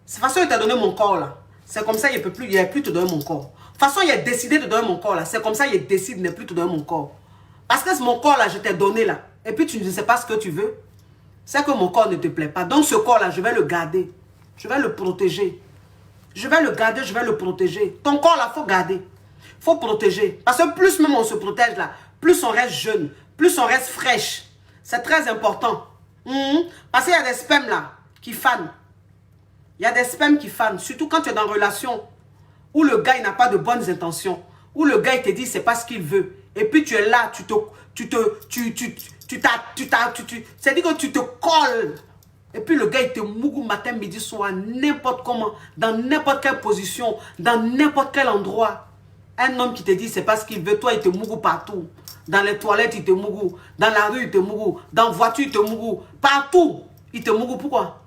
De toute façon, il t'a donné mon corps là. C'est comme ça, il ne plus te donner mon corps. De toute façon, il a décidé de donner mon corps là. C'est comme ça, il décide de ne plus te donner mon corps. Parce que mon corps là, je t'ai donné là. Et puis tu ne sais pas ce que tu veux. C'est que mon corps ne te plaît pas. Donc ce corps là, je vais le garder. Je vais le protéger. Je vais le garder, je vais le protéger. Ton corps là, il faut garder. Il faut protéger. Parce que plus même on se protège là, plus on reste jeune, plus on reste fraîche. C'est très important. Parce qu'il y a des spermes là qui fanent. Il y a des spermes qui fanent. Surtout quand tu es dans une relation où le gars il n'a pas de bonnes intentions. Où le gars il te dit c'est pas ce qu'il veut. Et puis tu es là, c'est-à-dire que tu te colles. Et puis le gars il te mougou matin, midi, soir, n'importe comment, dans n'importe quelle position, dans n'importe quel endroit. Un homme qui te dit c'est pas ce qu'il veut, toi il te mougou partout. Dans les toilettes il te mougou, dans la rue il te mougou, dans la voiture il te mougou, partout il te mougou. Pourquoi?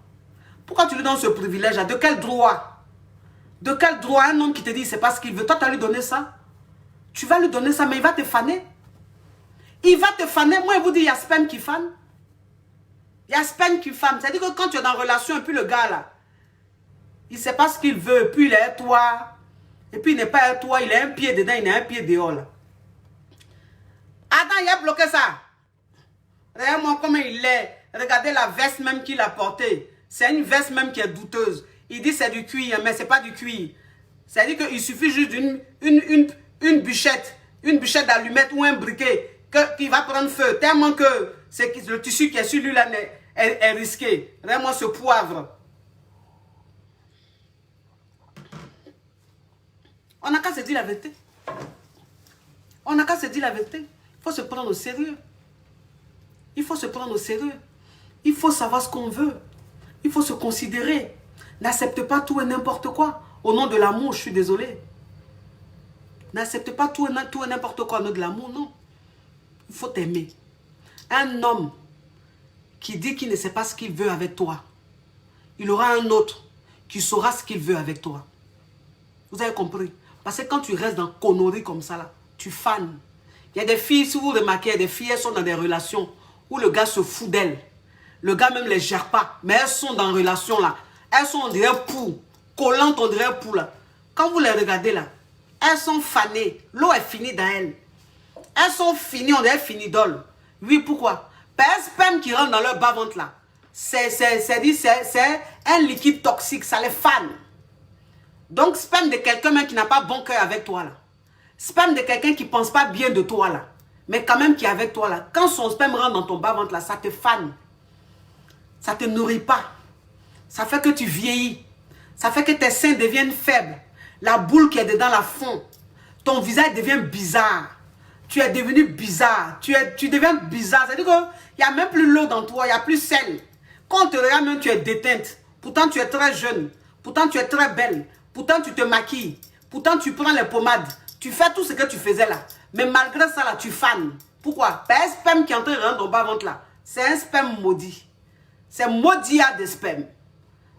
Pourquoi tu lui donnes ce privilège-là? De quel droit? De quel droit un homme qui te dit c'est pas ce qu'il veut, toi tu vas lui donner ça? Tu vas lui donner ça, mais il va te faner. Il va te faner. Moi, je vous dis, il y a sperme qui fane. Il y a sperme qui fane. C'est-à-dire que quand tu es dans une relation, et puis le gars, là, il ne sait pas ce qu'il veut, et puis il est à toi. Et puis il n'est pas à toi, il a un pied dedans, il a un pied dehors, là. Adam, il a bloqué ça. Regarde-moi comment il est. Regardez la veste même qu'il a portée. C'est une veste même qui est douteuse. Il dit c'est du cuir, mais ce n'est pas du cuir. C'est-à-dire qu'il suffit juste d'une bûchette d'allumettes ou un briquet qui va prendre feu, tellement que le tissu qui est sur lui là est risqué. Vraiment ce poivre. On n'a qu'à se dire la vérité. On n'a qu'à se dire la vérité. Il faut se prendre au sérieux. Il faut se prendre au sérieux. Il faut savoir ce qu'on veut. Il faut se considérer. N'accepte pas tout et n'importe quoi. Au nom de l'amour, je suis désolé. N'accepte pas tout et n'importe quoi au nom de l'amour, non. Il faut t'aimer. Un homme qui dit qu'il ne sait pas ce qu'il veut avec toi, il aura un autre qui saura ce qu'il veut avec toi. Vous avez compris? Parce que quand tu restes dans conneries comme ça, là, tu fanes. Il y a des filles, si vous remarquez, des filles, elles sont dans des relations où le gars se fout d'elles. Le gars même ne les gère pas. Mais elles sont dans une relation là. Elles sont on dirait pou, collantes on dirait pou là. Quand vous les regardez là, elles sont fanées. L'eau est finie dans elles. Elles sont finies, on dirait finidole. Oui, pourquoi? Parce que sperme qui rentre dans leur bas-ventre là, c'est un liquide toxique, ça les fane. Donc, sperme de quelqu'un même qui n'a pas bon cœur avec toi là. Sperme de quelqu'un qui ne pense pas bien de toi là. Mais quand même qui est avec toi là. Quand son sperme rentre dans ton bas-ventre là, ça te fane. Ça ne te nourrit pas. Ça fait que tu vieillis. Ça fait que tes seins deviennent faibles. La boule qui est dedans la fond. Ton visage devient bizarre. Tu es devenu bizarre. Tu deviens bizarre. C'est-à-dire qu'il n'y a même plus l'eau dans toi. Il n'y a plus sel. Quand on te regarde même, tu es déteinte. Pourtant, tu es très jeune. Pourtant, tu es très belle. Pourtant, tu te maquilles. Pourtant, tu prends les pommades. Tu fais tout ce que tu faisais là. Mais malgré ça, là, tu fanes. Pourquoi? Parce que un sperme qui est en train de rentrer au bas-ventre là, c'est un sperme maudit. C'est maudit de sperme.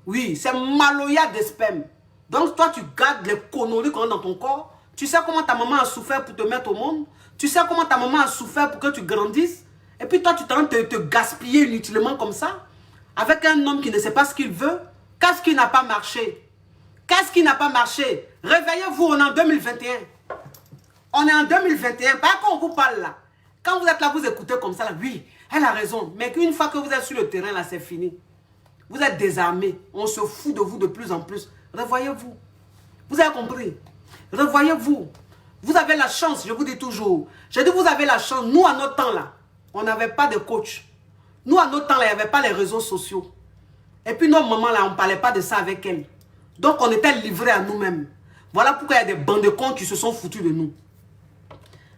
Oui, c'est maloya de sperme. Donc, toi, tu gardes les conneries qu'on a dans ton corps. Tu sais comment ta maman a souffert pour te mettre au monde. Tu sais comment ta maman a souffert pour que tu grandisses. Et puis toi, tu t'en te gaspiller inutilement comme ça, avec un homme qui ne sait pas ce qu'il veut. Qu'est-ce qui n'a pas marché? Qu'est-ce qui n'a pas marché? Réveillez-vous, on est en 2021. On est en 2021. Pas quand on vous parle là. Quand vous êtes là, vous écoutez comme ça là. Oui, elle a raison. Mais une fois que vous êtes sur le terrain là, c'est fini. Vous êtes désarmés. On se fout de vous de plus en plus. Revoyez-vous. Vous avez compris? Revoyez-vous. Vous avez la chance, je vous dis toujours. Je dis, vous avez la chance. Nous, à notre temps là, on n'avait pas de coach. Nous, à notre temps là, il n'y avait pas les réseaux sociaux. Et puis nos mamans là, on ne parlait pas de ça avec elles. Donc on était livrés à nous-mêmes. Voilà pourquoi il y a des bandes de cons qui se sont foutus de nous.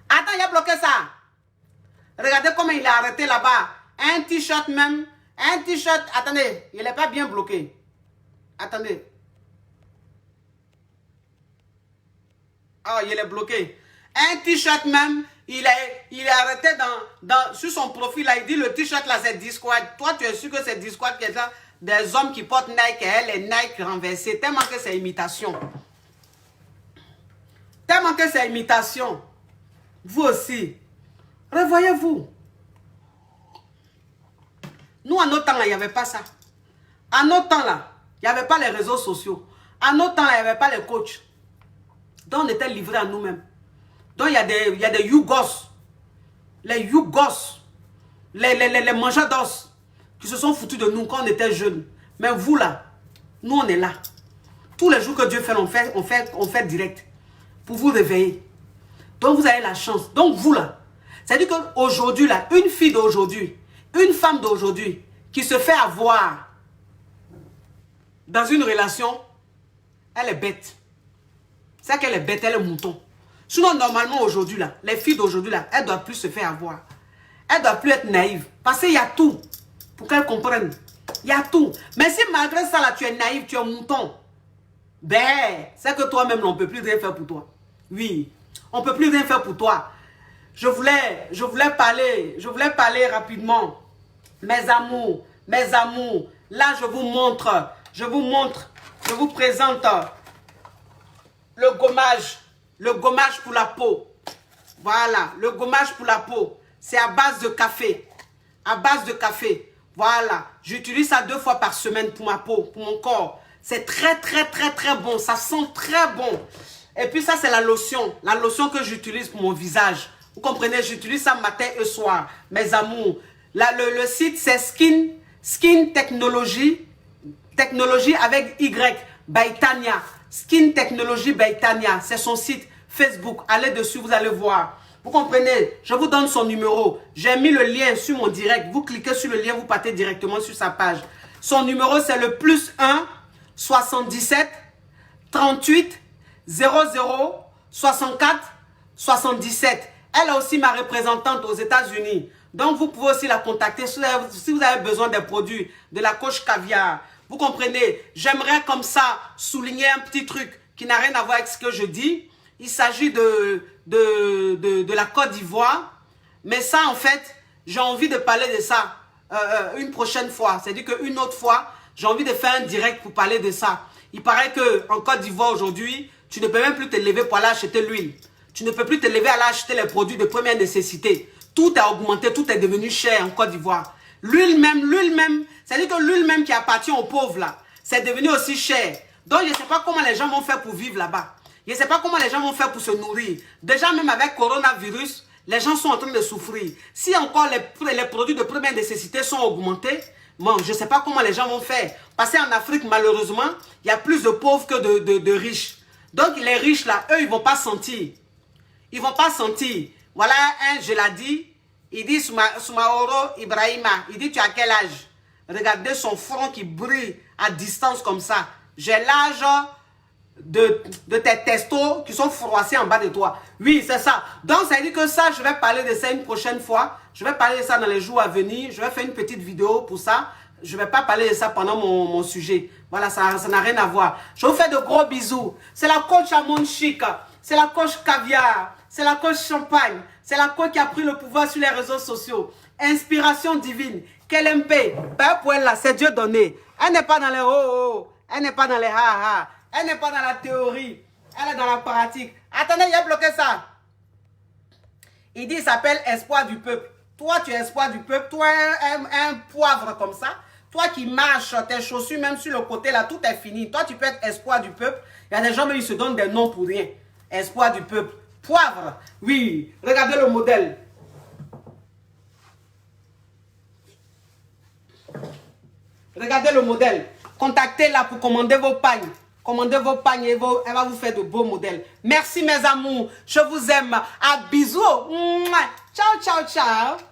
Attends, il a bloqué ça. Regardez comment il a arrêté là-bas. Un t-shirt même. Un t-shirt. Attendez, il n'est pas bien bloqué. Attendez. Ah, il est bloqué. Un t-shirt même, il est arrêté sur son profil là. Il dit le t-shirt là c'est Discord. Toi tu es sûr que c'est Discord qui est ça? Des hommes qui portent Nike et elle est Nike renversée. Tellement que c'est imitation. Tellement que c'est imitation. Vous aussi. Revoyez-vous. Nous, à notre temps, là, il n'y avait pas ça. À notre temps, là, il n'y avait pas les réseaux sociaux. À notre temps, là, il n'y avait pas les coachs. Donc, on était livrés à nous-mêmes. Donc, il y a des Yougos. Les Yougos. Les mangeurs d'os. Qui se sont foutus de nous quand on était jeunes. Mais vous, là, nous, on est là. Tous les jours que Dieu fait, on fait direct. Pour vous réveiller. Donc, vous avez la chance. Donc, vous, là, c'est-à-dire qu'aujourd'hui, là, une fille d'aujourd'hui, une femme d'aujourd'hui, qui se fait avoir dans une relation, elle est bête. C'est qu'elle est bête, elle est mouton. Sinon, normalement, aujourd'hui, là, les filles d'aujourd'hui, là, elles ne doivent plus se faire avoir. Elles ne doivent plus être naïves. Parce qu'il y a tout pour qu'elles comprennent. Il y a tout. Mais si malgré ça, là, tu es naïve, tu es mouton, ben, c'est que toi-même, on ne peut plus rien faire pour toi. Oui, on ne peut plus rien faire pour toi. Je voulais parler rapidement. Mes amours, là je vous montre, je vous présente le gommage pour la peau. Voilà, le gommage pour la peau. C'est à base de café. À base de café. Voilà, j'utilise ça 2 fois par semaine pour ma peau, pour mon corps. C'est très bon, ça sent très bon. Et puis ça c'est la lotion que j'utilise pour mon visage. Vous comprenez, j'utilise ça matin et soir, mes amours. Là, le site c'est Skin Technology avec Y, by Tania. Skin Technology by Tania, c'est son site Facebook. Allez dessus, vous allez voir. Vous comprenez, je vous donne son numéro. J'ai mis le lien sur mon direct. Vous cliquez sur le lien, vous partez directement sur sa page. Son numéro c'est le +1 77 38 00 64 77. Elle est aussi ma représentante aux États-Unis. Donc, vous pouvez aussi la contacter si vous avez besoin des produits de la Coach Caviar. Vous comprenez? J'aimerais comme ça souligner un petit truc qui n'a rien à voir avec ce que je dis. Il s'agit de la Côte d'Ivoire. Mais ça, en fait, j'ai envie de parler de ça une prochaine fois. C'est-à-dire qu'une autre fois, j'ai envie de faire un direct pour parler de ça. Il paraît qu'en Côte d'Ivoire aujourd'hui, tu ne peux même plus te lever pour aller acheter l'huile. Tu ne peux plus te lever à aller acheter les produits de première nécessité. Tout a augmenté, tout est devenu cher en Côte d'Ivoire. L'huile même, c'est-à-dire que l'huile même qui appartient aux pauvres là, c'est devenu aussi cher. Donc je ne sais pas comment les gens vont faire pour vivre là-bas. Je ne sais pas comment les gens vont faire pour se nourrir. Déjà même avec coronavirus, les gens sont en train de souffrir. Si encore les produits de première nécessité sont augmentés, bon, je ne sais pas comment les gens vont faire. Parce qu'en Afrique, malheureusement, il y a plus de pauvres que de riches. Donc les riches là, eux, ils ne vont pas sentir. Ils ne vont pas sentir. Voilà un, je l'ai dit, il dit Soumaoro Ibrahima, il dit tu as quel âge? Regardez son front qui brille à distance comme ça. J'ai l'âge de tes testos qui sont froissés en bas de toi. Oui, c'est ça. Donc ça veut dire que ça, je vais parler de ça une prochaine fois. Je vais parler de ça dans les jours à venir. Je vais faire une petite vidéo pour ça. Je ne vais pas parler de ça pendant mon sujet. Voilà, ça n'a rien à voir. Je vous fais de gros bisous. C'est la coach à mon chic. C'est la coach caviar. C'est la coach champagne. C'est la coach qui a pris le pouvoir sur les réseaux sociaux. Inspiration divine. Qu'elle MP. Père pour elle là, c'est Dieu donné. Elle n'est pas dans les oh. Elle n'est pas dans les ha. Elle n'est pas dans la théorie. Elle est dans la pratique. Attendez, il a bloqué ça. Il dit, il s'appelle Espoir du peuple. Toi, tu es espoir du peuple. Toi, un poivre comme ça. Toi qui marches, tes chaussures, même sur le côté, là, tout est fini. Toi, tu peux être espoir du peuple. Il y a des gens, mais ils se donnent des noms pour rien. Espoir du peuple. Poivre. Oui. Regardez le modèle. Regardez le modèle. Contactez-la pour commander vos pagnes. Commandez vos pagnes et elle va vous faire de beaux modèles. Merci mes amours. Je vous aime. À bisous. Mouah. Ciao, ciao, ciao.